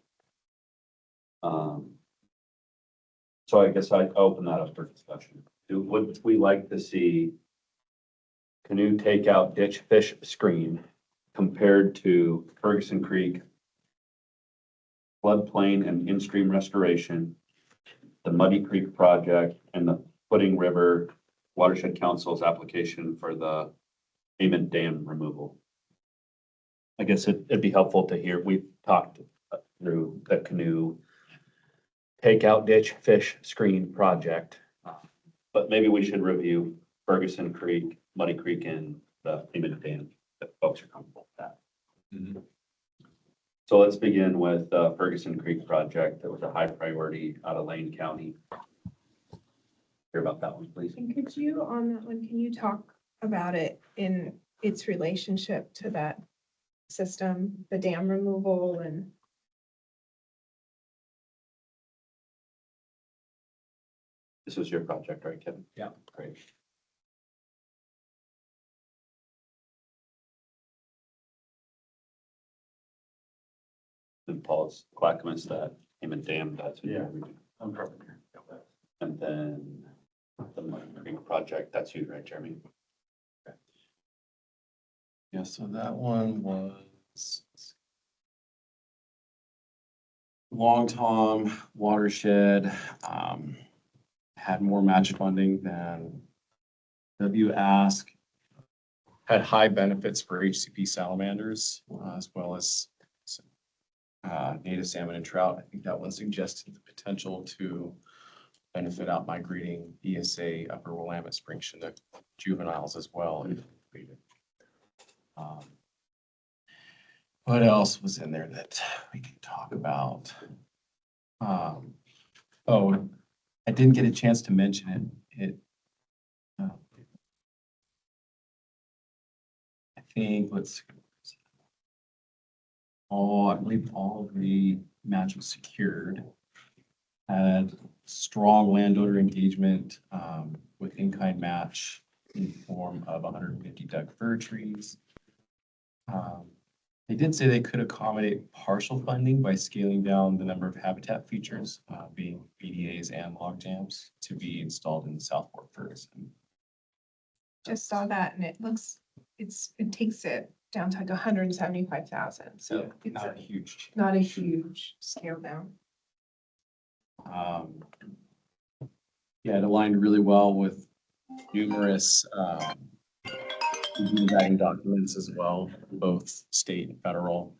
So I guess I'd open that up for discussion. Would we like to see canoe takeout ditch fish screen compared to Ferguson Creek floodplain and in-stream restoration, the Muddy Creek project, and the Pudding River Watershed Council's application for the Amon Dam removal? I guess it'd be helpful to hear, we've talked through the canoe takeout ditch fish screen project, but maybe we should review Ferguson Creek, Muddy Creek, and the Amon Dam, if folks are comfortable with that. So let's begin with the Ferguson Creek project. That was a high priority out of Lane County. Hear about that one, please. And could you, on that one, can you talk about it in its relationship to that system, the dam removal and? This was your project, right, Kevin? Yeah. Great. And Paul's Clackamas, that Amon Dam, that's. Yeah. I'm from here. And then the Muddy Creek project, that's you, right, Jeremy? Yeah, so that one was Long Tom watershed, had more match funding than WASC. Had high benefits for HCP salamanders, as well as native salmon and trout. I think that one suggested the potential to benefit out migrating ESA upper Willamette Spring Chinook juveniles as well. If completed. What else was in there that we can talk about? Oh, I didn't get a chance to mention it. I think, I believe all of the match was secured. Had strong landowner engagement with in-kind match in the form of 150 Doug fir trees. They did say they could accommodate partial funding by scaling down the number of habitat features, being BDAs and log jams, to be installed in South Fort Ferguson. Just saw that and it takes it down to like 175,000. So Yeah, it's not a huge change. not a huge scale down. Yeah, it aligned really well with numerous guiding documents as well, both state and federal,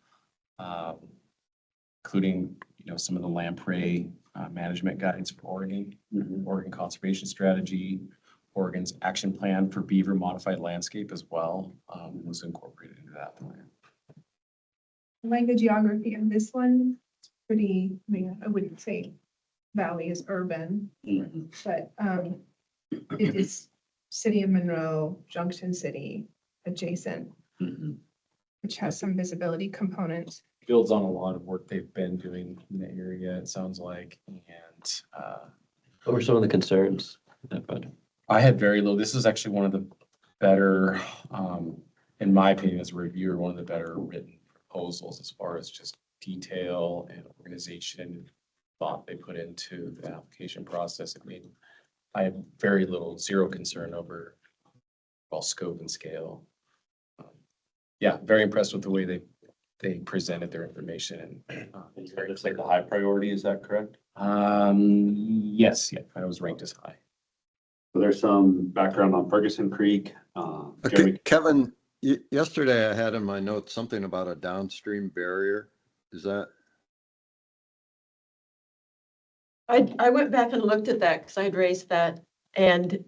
um, including, some of the lamprey management guides for Oregon, Oregon Conservation Strategy, Oregon's action plan for beaver modified landscape as well, was incorporated into that plan. Like the geography of this one, it's pretty, I mean, I wouldn't say valley is urban, but it is city of Monroe, Junction City adjacent, which has some visibility components. Builds on a lot of work they've been doing in the area, it sounds like, and What were some of the concerns? That project? I had very little, this is actually one of the better, in my opinion, as a reviewer, one of the better written proposals as far as just detail and organization thought they put into the application process. I mean, I have very little, zero concern over all scope and scale. Yeah, very impressed with the way they presented their information and It's very like a high priority, is that correct? yes, yeah, I was ranked as high. So there's some background on Ferguson Creek. Okay, Jeremy, Kevin, yesterday I had in my notes something about a downstream barrier. Is that, I went back and looked at that because I'd raised that and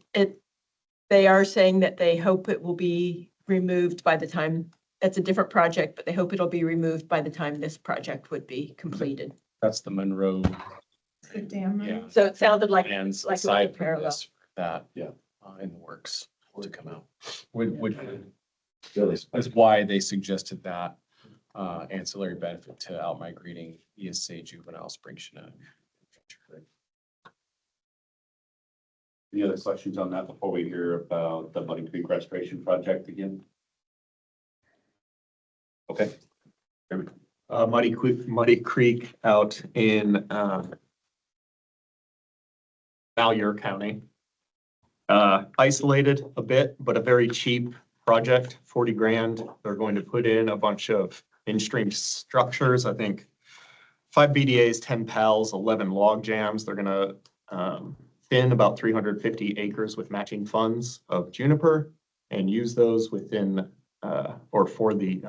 they are saying that they hope it will be removed by the time, it's a different project, but they hope it'll be removed by the time this project would be completed. That's the Monroe. The dam. Yeah. So it sounded like, Plans like it was aside from parallel. this, that, Yeah. in the works to come out. Which is why they suggested that, ancillary benefit to outmigrating ESA juvenile spring Chinook. any other questions on that before we hear about the Muddy Creek Restoration Project again? Okay. Jeremy. Muddy Creek out in, Malheur County. Isolated a bit, but a very cheap project, 40 grand. They're going to put in a bunch of in-stream structures, I think 5 BDAs, 10 PALs, 11 log jams. They're gonna thin about 350 acres with matching funds of juniper and use those within, or for the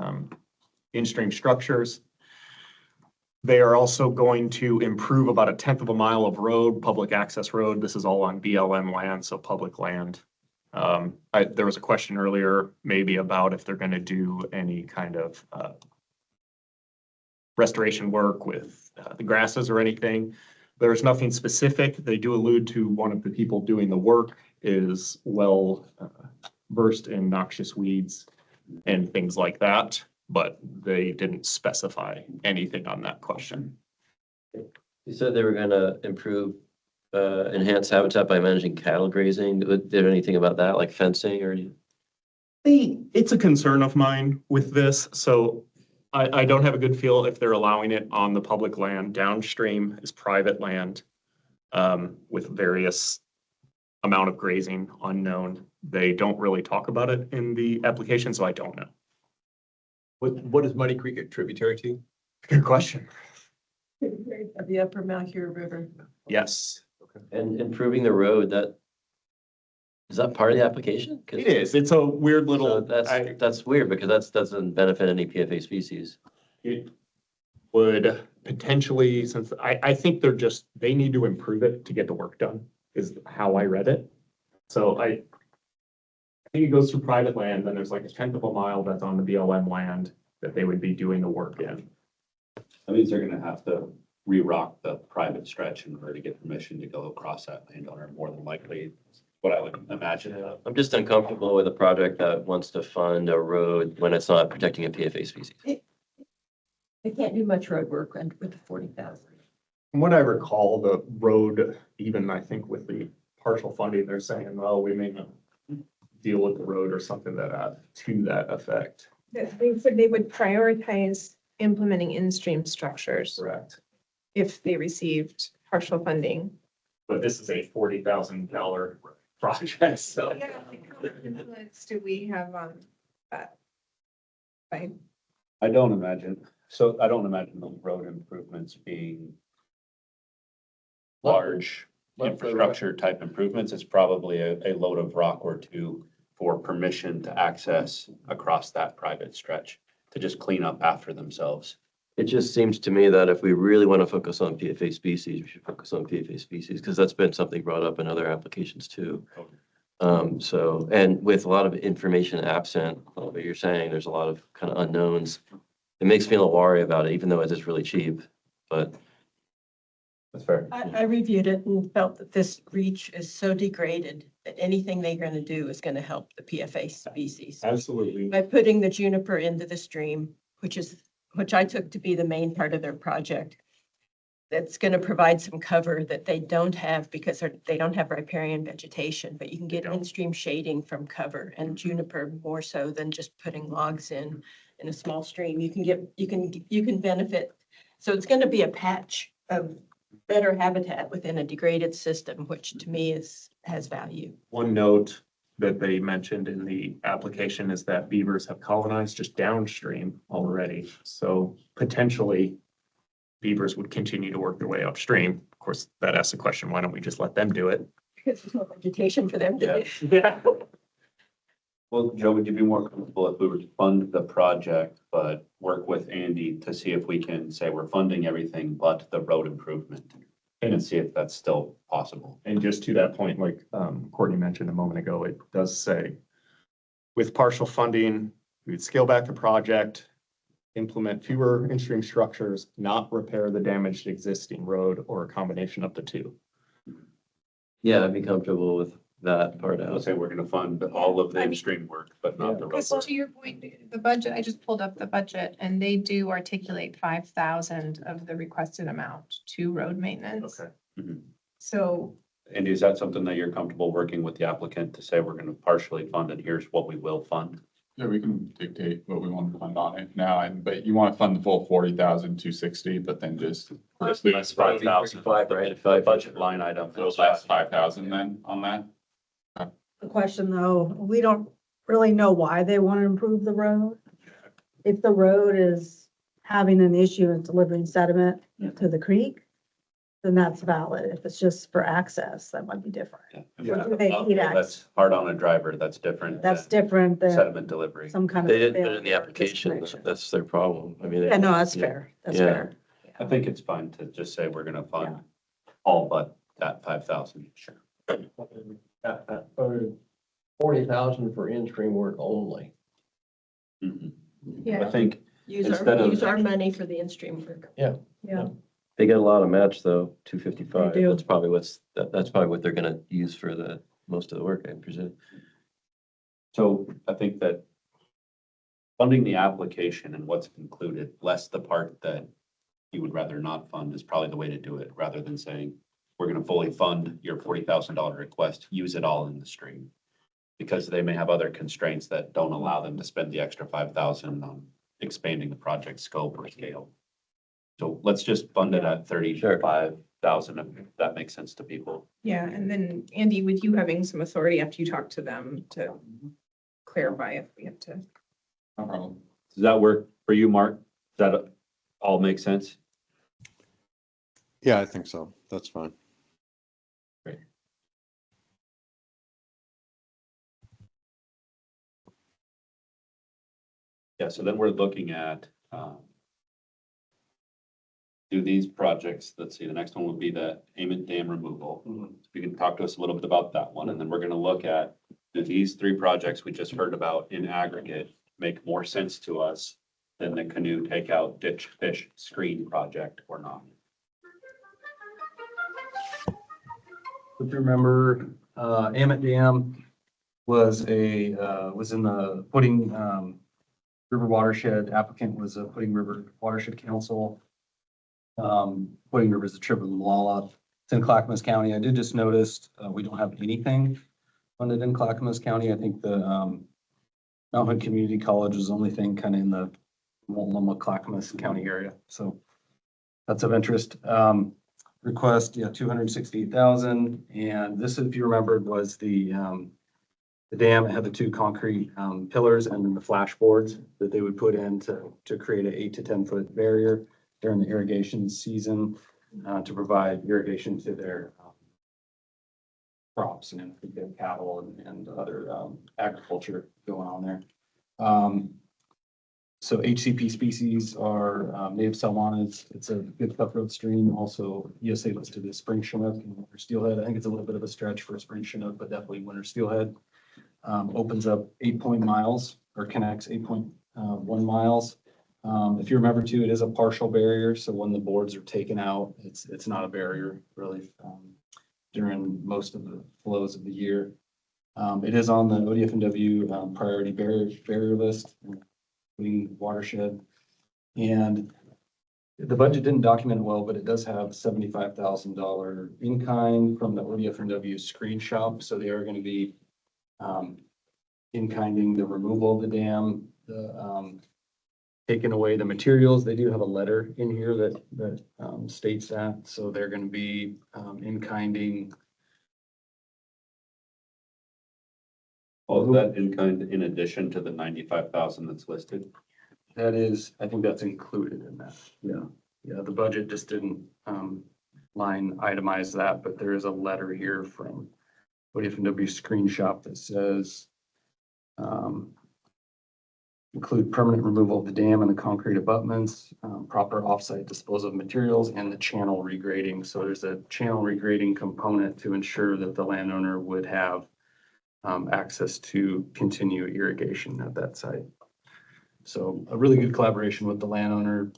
in-stream structures. They are also going to improve about 1/10 of a mile of road, public access road. This is all on BLM land, so public land. There was a question earlier, maybe about if they're gonna do any kind of restoration work with the grasses or anything. There's nothing specific. They do allude to one of the people doing the work is well versed in noxious weeds and things like that, but they didn't specify anything on that question. You said they were gonna improve, enhance habitat by managing cattle grazing. Did anything about that, like fencing or anything? It's a concern of mine with this, so I don't have a good feel if they're allowing it on the public land. Downstream is private land with various amount of grazing unknown. They don't really talk about it in the application, so I don't know. What is Muddy Creek a tributary to? Good question. The upper Malheur River. Yes, And improving the road, is that part of the application? 'Cause- it is. It's a weird So little, that's weird because that doesn't benefit any PFA species. it would potentially, since I think they need to improve it to get the work done, is how I read it. So I think it goes through private land, then there's like 1/10 of a mile that's on the BLM land that they would be doing the work in. That means they're gonna have to re-rock the private stretch in order to get permission to go across that landowner, more than likely, what I would imagine. I'm just uncomfortable with a project that wants to fund a road when it's not protecting a PFA species. They can't do much road work with the 40,000. From what I recall, the road, even I think with the partial funding, they're saying, well, we may not deal with the road or something to that effect. They said they would prioritize implementing in-stream structures Correct. if they received partial funding. But this is a $40,000 project, so. Yeah, like how much influence do we have on that? By I don't imagine the road improvements being large infrastructure type improvements. It's probably a load of rock or two for permission to access across that private stretch to just clean up after themselves. It just seems to me that if we really want to focus on PFA species, we should focus on PFA species, because that's been something brought up in other applications too. So, and with a lot of information absent, like what you're saying, there's a lot of kind of unknowns. It makes me a little worried about it, even though it is really cheap, but That's fair. I reviewed it and felt that this reach is so degraded that anything they're going to do is going to help the PFA species. Absolutely. By putting the juniper into the stream, which I took to be the main part of their project, that's going to provide some cover that they don't have because they don't have riparian vegetation, but you can get in-stream shading from cover, and juniper more so than just putting logs in a small stream. You can benefit. So it's going to be a patch of better habitat within a degraded system, which to me has value. One note that they mentioned in the application is that beavers have colonized just downstream already. So potentially beavers would continue to work their way upstream. Of course, that asks the question, why don't we just let them do it? Because there's no vegetation for them to do. Yeah. Well, Joe, would you be more comfortable if we were to fund the project, but work with Andy to see if we can say we're funding everything but the road improvement? And see if that's still possible. And just to that point, like Courtney mentioned a moment ago, it does say, with partial funding, we would scale back the project, implement fewer in-stream structures, not repair the damaged existing road, or a combination of the two. yeah, I'd be comfortable with that part I'll out. say we're gonna fund all of the in-stream work, but not the road Because work. to your point, the budget, I just pulled up the budget and they do articulate 5,000 of the requested amount to road maintenance. Okay. Mhm. So Andy, is that something that you're comfortable working with the applicant to say we're gonna partially fund and here's what we will fund? Yeah, we can dictate what we want to fund on it now, but you want to fund the full 40,260, but then just Less 5,000, Right, the budget line item. those last 5,000 then on that. The question though, we don't really know why they want to improve the road. If the road is having an issue and delivering sediment to the creek, then that's valid. If it's just for access, that might be different. Yeah. Do they need access? That's hard on a driver, that's different. That's than different than Sediment delivery. some kind of. They didn't put it in the failure or application, disconnection. that's their problem. I mean. Yeah, no, that's yeah. fair. That's Yeah. fair. I think it's fine to just say we're gonna fund all but that 5,000. Sure. 40,000 for in-stream work only. Mhm. Yeah. I think Use Instead of- our money for the in-stream work. Yeah. They get a lot of match though, 255. They do. That's probably that's probably what they're gonna use for the most of the work, I presume. so. I think that funding the application and what's included, less the part that you would rather not fund is probably the way to do it, rather than saying, we're gonna fully fund your $40,000 request, use it all in the stream. Because they may have other constraints that don't allow them to spend the extra 5,000 on expanding the project scope or scale. So let's just fund it at 35,000, if that makes sense to people. yeah, and then Andy, with you having some authority after you talk to them to clarify if we have to. No problem. Does that work for you, Mark? Does that all make sense? Yeah, I think so. That's fine. Yeah, so then we're looking at, do these projects, let's see, the next one would be the Ament Dam removal. If you can talk to us a little bit about that one, and then we're gonna look at, do these three projects we just heard about in aggregate make more sense to us than the canoe takeout ditch fish screen project or not? If you remember, Emmett Dam was in the Pudding River Watershed, applicant was a Pudding River Watershed Council. Pudding River is a tributary of the Molalla. It's in Clackamas County. I did just notice, we don't have anything funded in Clackamas County. I think the Mount Hood Community College is the only thing kind of in the Multnomah Clackamas County area. So that's of interest. Request, 268,000. And this, if you remembered, was the dam. It had the two concrete pillars and then the flashboards that they would put in to create an 8 to 10 foot barrier during the irrigation season to provide irrigation to their crops and I think they have cattle and other agriculture going on there. So HCP species are native savannas. It's a good cutthroat stream. Also, ESA listed as spring chinook and winter steelhead. I think it's a little bit of a stretch for a spring chinook, but definitely winter steelhead. Opens up 8 miles or connects 8.1 miles. If you remember too, it is a partial barrier. So when the boards are taken out, it's not a barrier really during most of the flows of the year. It is on the ODFW priority barrier list, including watershed. And the budget didn't document it well, but it does have $75,000 in kind from the ODFW screen shop. So they are going to be in kinding the removal of the dam, taking away the materials. They do have a letter in here that states that. So they're going to be in kinding. Oh, is that in kind, in addition to the 95,000 that's listed? That is, I think that's included in that. Yeah. Yeah, the budget just didn't line itemize that, but there is a letter here from ODFW screen shop that says include permanent removal of the dam and the concrete abutments, proper offsite disposal of materials, and the channel regrading. So there's a channel regrading component to ensure that the landowner would have access to continue irrigation at that site. So a really good collaboration with the landowner.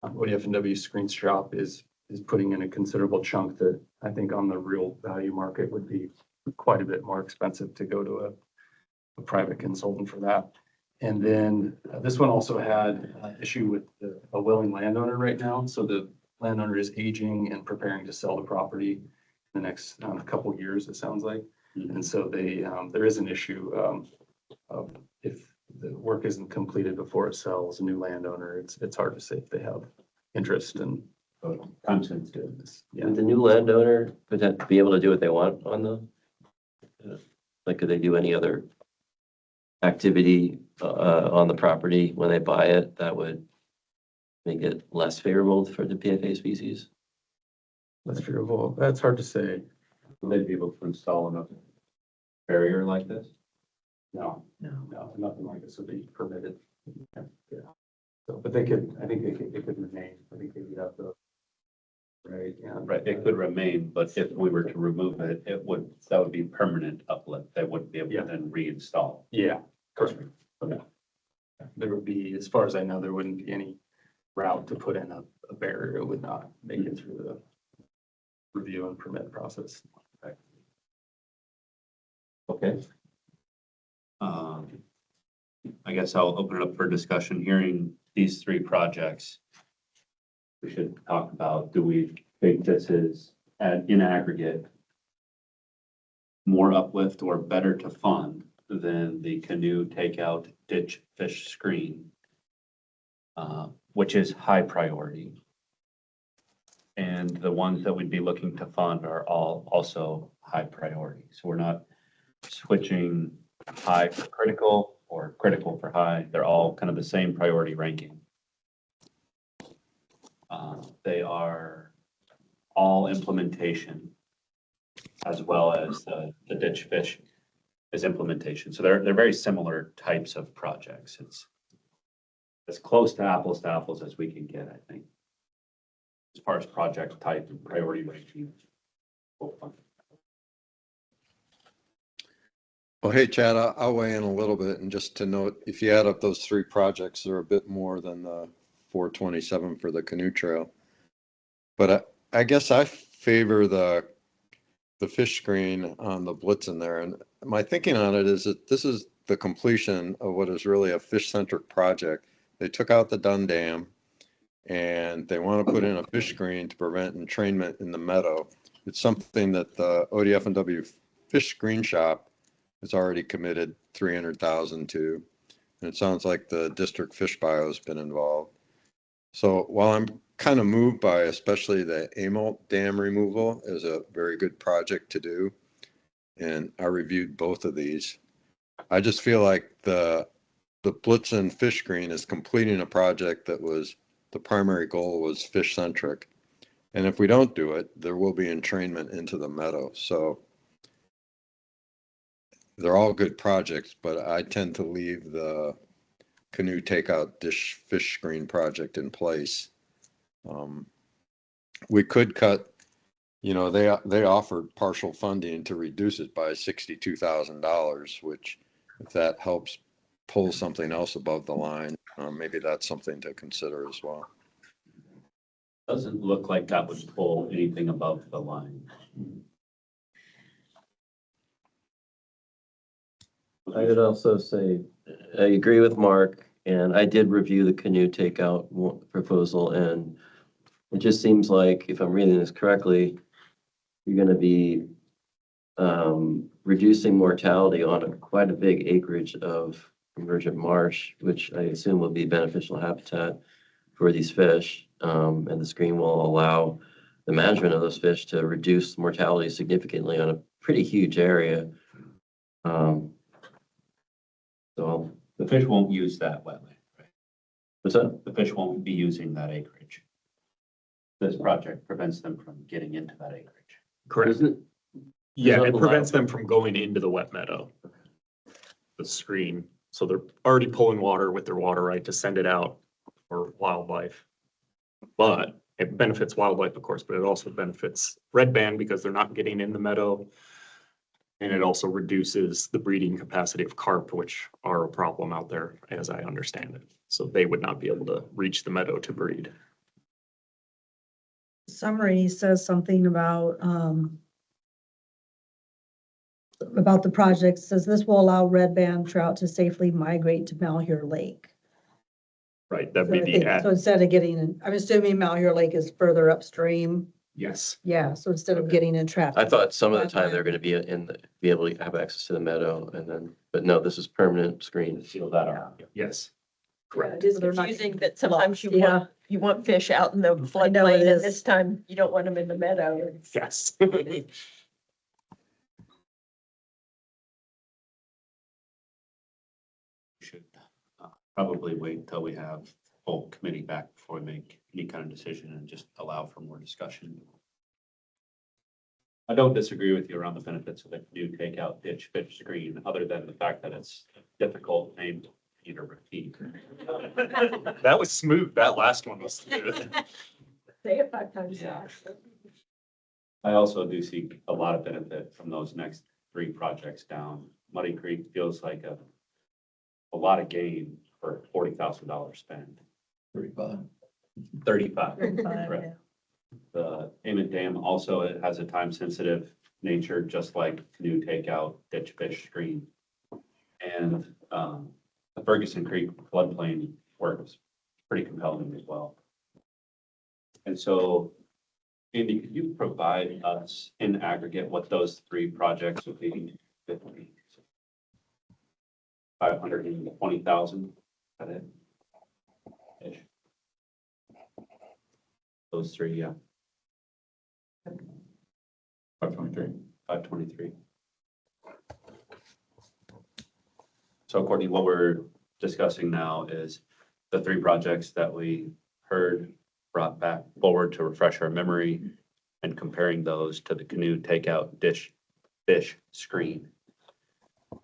ODFW screen shop is putting in a considerable chunk that I think on the real value market would be quite a bit more expensive to go to a private consultant for that. And then this one also had an issue with a willing landowner right now. So the landowner is aging and preparing to sell the property in the next couple of years, it sounds like. And so there is an issue of if the work isn't completed before it sells, a new landowner, it's hard to say if they have interest and Time sensitive. yeah. Would the new landowner be able to do what they want on like, could they do any other activity on the property when they buy it that would make it less favorable for the PFA species? Less favorable. That's hard to say. Will they be able to install another barrier like this? No, nothing like this would be permitted. Yeah. So, but they could, I think it could remain. I think they would have the. Right, yeah. Right, it could remain, but if we were to remove it, that would be permanent uplift. They wouldn't be able to then reinstall. Yeah, correct. Okay. There would be, as far as I know, there wouldn't be any route to put in a barrier. It would not make it through the review and permit process. Okay. I guess I'll open it up for discussion. Hearing these three projects, we should talk about, do we think this is in aggregate more uplift or better to fund than the canoe takeout ditch fish screen, which is high priority? And the ones that we'd be looking to fund are all also high priority. So we're not switching high for critical or critical for high. They're all kind of the same priority ranking. They are all implementation as well as the ditch fish is implementation. So they're very similar types of projects. It's as close to apples as we can get, I think, as far as project type and priority ranking. Well, hey, Chad, I'll weigh in a little bit, and just to note, if you add up those three projects, they're a bit more than the 427 for the canoe trail. But I guess I favor the fish screen on the Blitzen there. And my thinking on it is that this is the completion of what is really a fish-centric project. They took out the Dunn Dam, and they want to put in a fish screen to prevent entrainment in the meadow. It's something that the ODFW Fish Screen Shop has already committed $300,000 to. And it sounds like the district fish bio has been involved. So while I'm kind of moved by especially the Amalt Dam removal as a very good project to do, and I reviewed both of these, I just feel like the Blitzen fish screen is completing a project that was, the primary goal was fish centric. And if we don't do it, there will be entrainment into the meadow. So they're all good projects, but I tend to leave the canoe takeout dish fish screen project in place. We could cut, they offered partial funding to reduce it by $62,000, which if that helps pull something else above the line, maybe that's something to consider as well. Doesn't look like that would pull anything above the line. I would also say, I agree with Mark, and I did review the canoe takeout proposal, and it just seems like, if I'm reading this correctly, you're gonna be reducing mortality on quite a big acreage of emergent marsh, which I assume will be beneficial habitat for these fish. And the screen will allow the management of those fish to reduce mortality significantly on a pretty huge area. So The fish won't use that wetland, right? what's that? The fish won't be using that acreage. This project prevents them from getting into that acreage. Correct. Isn't it? Yeah, There's it not prevents allowed. them from going into the wet meadow. The screen, so they're already pulling water with their water right to send it out for wildlife. But it benefits wildlife, of course, but it also benefits red band because they're not getting in the meadow. And it also reduces the breeding capacity of carp, which are a problem out there, as I understand it. So they would not be able to reach the meadow to breed. Summary says something about the project. Says this will allow red band trout to safely migrate to Malheur Lake. Right, that'd So be I the think- ad, so instead of getting, I'm assuming Malheur Lake is further upstream. yes. Yeah, so instead of getting entrapped. I thought some of the time they're gonna be be able to have access to the meadow and then, but no, this is permanent screen. Seal that off. Yes, Yeah, correct. It is They're not confusing that sometimes Yeah. you want fish out in the know it floodplain is. and this time you don't want them in the meadow. Yes. Should probably wait until we have full committee back before we make any kind of decision and just allow for more discussion. I don't disagree with you around the benefits of the new takeout ditch fish screen, other than the fact that it's difficult name to repeat or repeat. That was smooth. That last one was smooth. Say it 5 times fast. I also do see a lot of benefit from those next 3 projects down. Muddy Creek feels like a lot of gain for $40,000 spent. 35. 35. 35, Correct. yeah. The Emmett Dam also, it has a time sensitive nature, just like canoe takeout, ditch fish screen. And the Ferguson Creek floodplain work was pretty compelling as well. And so, Andy, could you provide us in aggregate what those 3 projects would be? 520,000, that it? Ish. Those 3, yeah. 523. 523. So Courtney, what we're discussing now is the 3 projects that we heard brought back forward to refresh our memory and comparing those to the canoe takeout dish fish screen.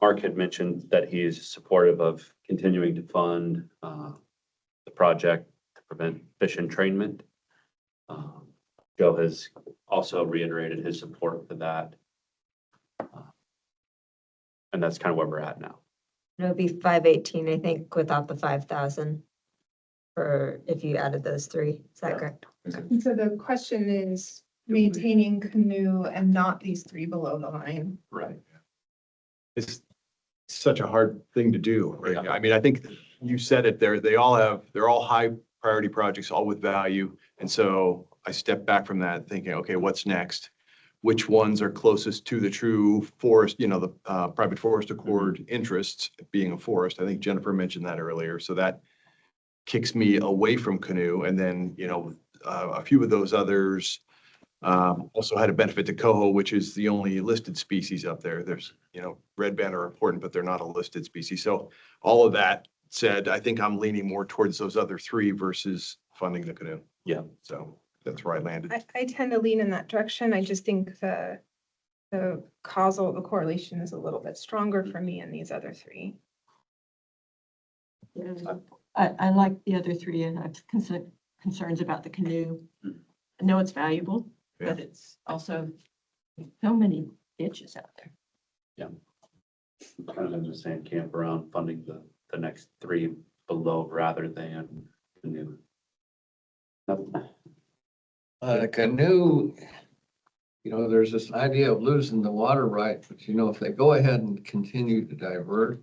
Mark had mentioned that he is supportive of continuing to fund the project to prevent fish entrainment. Joe has also reiterated his support for that. And that's kind of where we're at now. It would be 518, I think, without the 5,000. For if you added those 3, is that correct? And so the question is maintaining canoe and not these 3 below the line. Right. It's such a hard thing to do, right? I mean, I think you said it there, they're all high priority projects, all with value. And so I stepped back from that thinking, okay, what's next? Which ones are closest to the true forest, the private forest accord interests, being a forest? I think Jennifer mentioned that earlier. So that kicks me away from canoe. And then, a few of those others also had a benefit to coho, which is the only listed species up there. There's, red band are important, but they're not a listed species. So all of that said, I think I'm leaning more towards those other 3 versus funding the canoe. Yeah. So that's where I landed. I tend to lean in that direction. I just think the the correlation is a little bit stronger for me in these other three. I like the other three and I have concerns about the canoe. I know it's valuable, but it's also so many ditches out there. Kind of in the same camp around funding the next three below rather than the new. Canoe, you know, there's this idea of losing the water right, but you know, if they go ahead and continue to divert,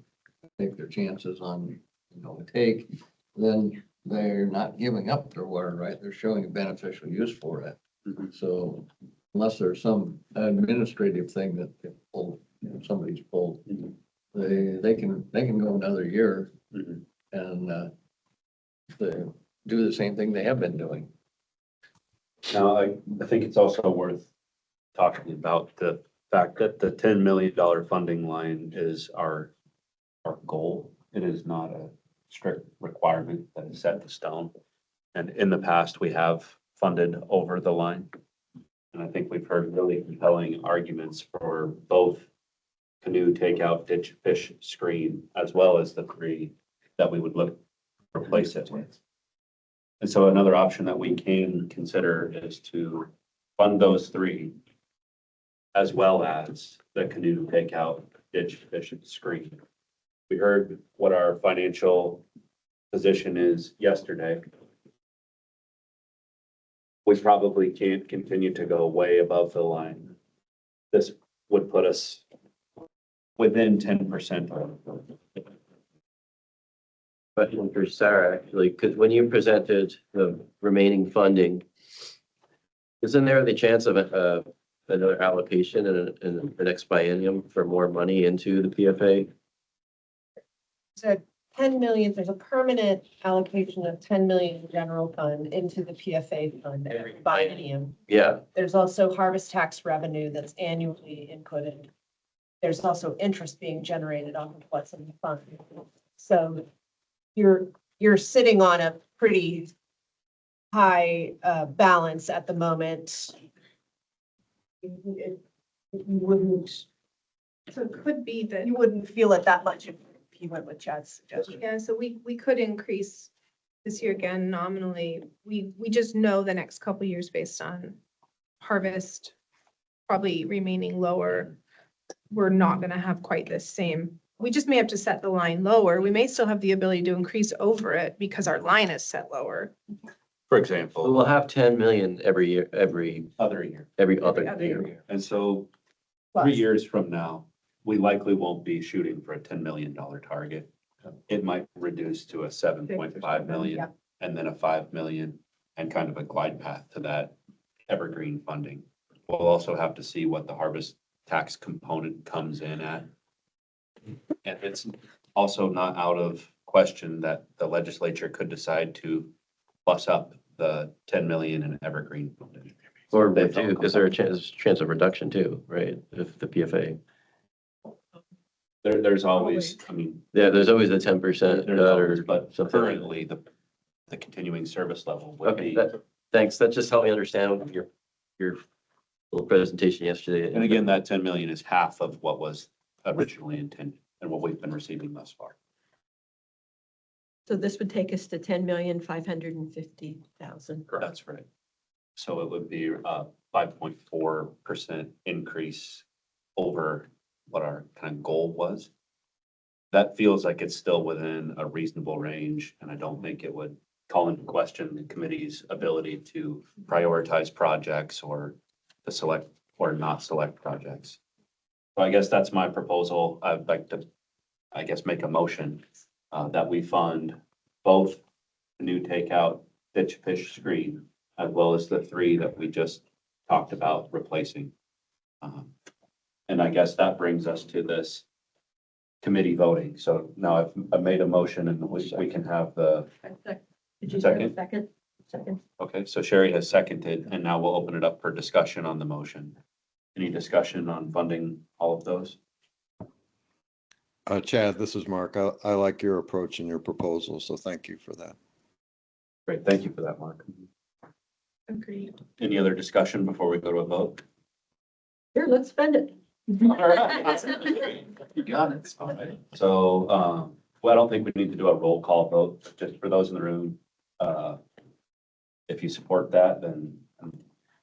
take their chances on, you know, take, then they're not giving up their water right, they're showing a beneficial use for it. Mhm. So unless there's some administrative thing that somebody's pulled, Mhm. they can go another year Mhm. and they do the same thing they have been doing. Now, I think it's also worth talking about the fact that the $10 million funding line is our goal. It is not a strict requirement that is set in stone. And in the past, we have funded over the line. And I think we've heard really compelling arguments for both canoe takeout, ditch, fish, screen, as well as the three that we would look to replace it with. And so another option that we can consider is to fund those three as well as the canoe takeout, ditch, fish, and screen. We heard what our financial position is yesterday. We probably can't continue to go way above the line. This would put us within 10%. Question for Sarah, actually, because when you presented the remaining funding, isn't there the chance of another allocation in the next biennium for more money into the PFA? So 10 million, there's a permanent allocation of 10 million in general fund into the PFA fund every biennium. Yeah, There's also harvest tax revenue that's annually inputted. There's also interest being generated off of what's in the fund. So you're sitting on a pretty high balance at the moment. You wouldn't, So it could be that, you wouldn't feel it that much if you went with Chad's suggestion. yeah, so we could increase this year again nominally. We just know the next couple of years based on harvest probably remaining lower. We're not gonna have quite the same. We just may have to set the line lower. We may still have the ability to increase over it because our line is set lower. For we'll example, have 10 million every year, every other year. other other year. And so Plus. 3 years from now, we likely won't be shooting for a $10 million target. It might reduce to a 7.5 million Yep. and then a 5 million and kind of a glide path to that evergreen funding. We'll also have to see what the harvest tax component comes in at. And it's also not out of question that the legislature could decide to plus up the 10 million in evergreen funding. Or They reduce, don't is there a chance of reduction too, right? If the PFA, There's always, I mean, yeah, there's always a 10% there's cut always, or but something. currently the continuing service level would Okay, be. thanks. That just helped me understand your little presentation yesterday. And again, that 10 million is half of what was originally intended and what we've been receiving thus far. So this would take us to 10,550,000. That's right. So it would be a 5.4% increase over what our kind of goal was. That feels like it's still within a reasonable range, and I don't think it would call into question the committee's ability to prioritize projects or to select or not select projects. So I guess that's my proposal. I'd like to, I guess, make a motion that we fund both the new takeout, ditch, fish, screen, as well as the three that we just talked about replacing. And I guess that brings us to this committee voting. So now I've made a motion and we can have the, Did you say a Second. second? Second. okay, so Sherry has seconded and now we'll open it up for discussion on the motion. Any discussion on funding all of those? Chad, this is Mark. I like your approach and your proposal, so thank you for that. Great, thank you for that, Mark. Agreed. Any other discussion before we go to a vote? Here, let's spend it. You got it. All right. So, well, I don't think we need to do a roll call vote, but just for those in the room. If you support that, then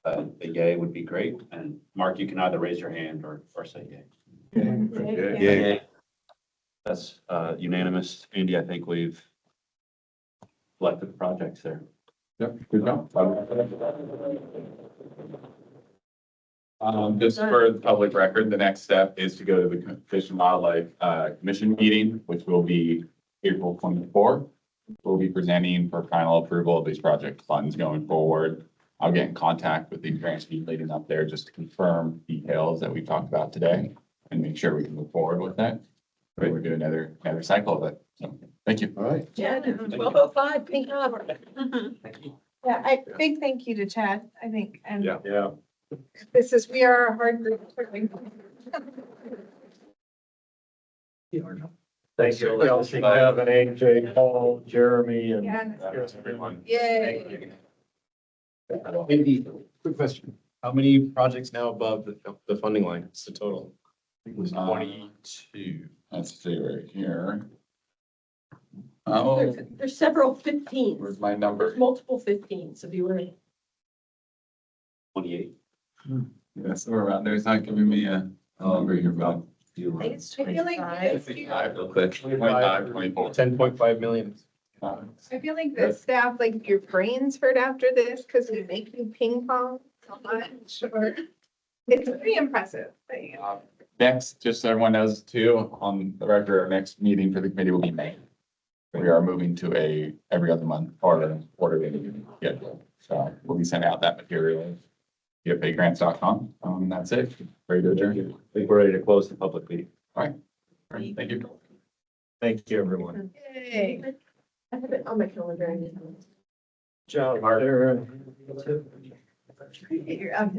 a yay would be great. And Mark, you can either raise your hand or say yay. Yeah. That's unanimous. Andy, I think we've selected the projects there. Yep, good job. Just for the public record, the next step is to go to the Fish and Wildlife Commission meeting, which will be April 24th. We'll be presenting for final approval of these project funds going forward. I'll get in contact with the grants team leading up there just to confirm details that we've talked about today and make sure we can move forward with that. We're doing another cycle of it. So, thank you. All right. Jen, 12:05, pink hour. Yeah, big thank you to Chad, I think, and Yeah. we are a hard group. Thank you, Kelsey, Kevin, AJ, Paul, Jeremy, and. Yeah. Everyone. Yay. Maybe, quick question. How many projects now above the funding line? What's the total? It was 22. Let's see right here. Oh, There's several 15s. where's my number? There's multiple 15s, so be ready. 28. Yeah, somewhere around there. It's not giving me a number here, but. I feel like Let's see, real quick. 25, 24. 10.5 million. I feel like the staff, like your brains hurt after this because we make you ping pong so much. Or it's pretty impressive. But, yeah. Next, just so everyone knows too, on the record, our next meeting for the committee will be May. We are moving to a every other month or quarterly meeting schedule. So we'll be sending out that material. PFAgrants.com. And that's it. Ready to adjourn. I think we're ready to close the public meeting. All right. Thank you. Thank you, everyone. Yay. I have it on my calendar. Job, Sarah. You're up.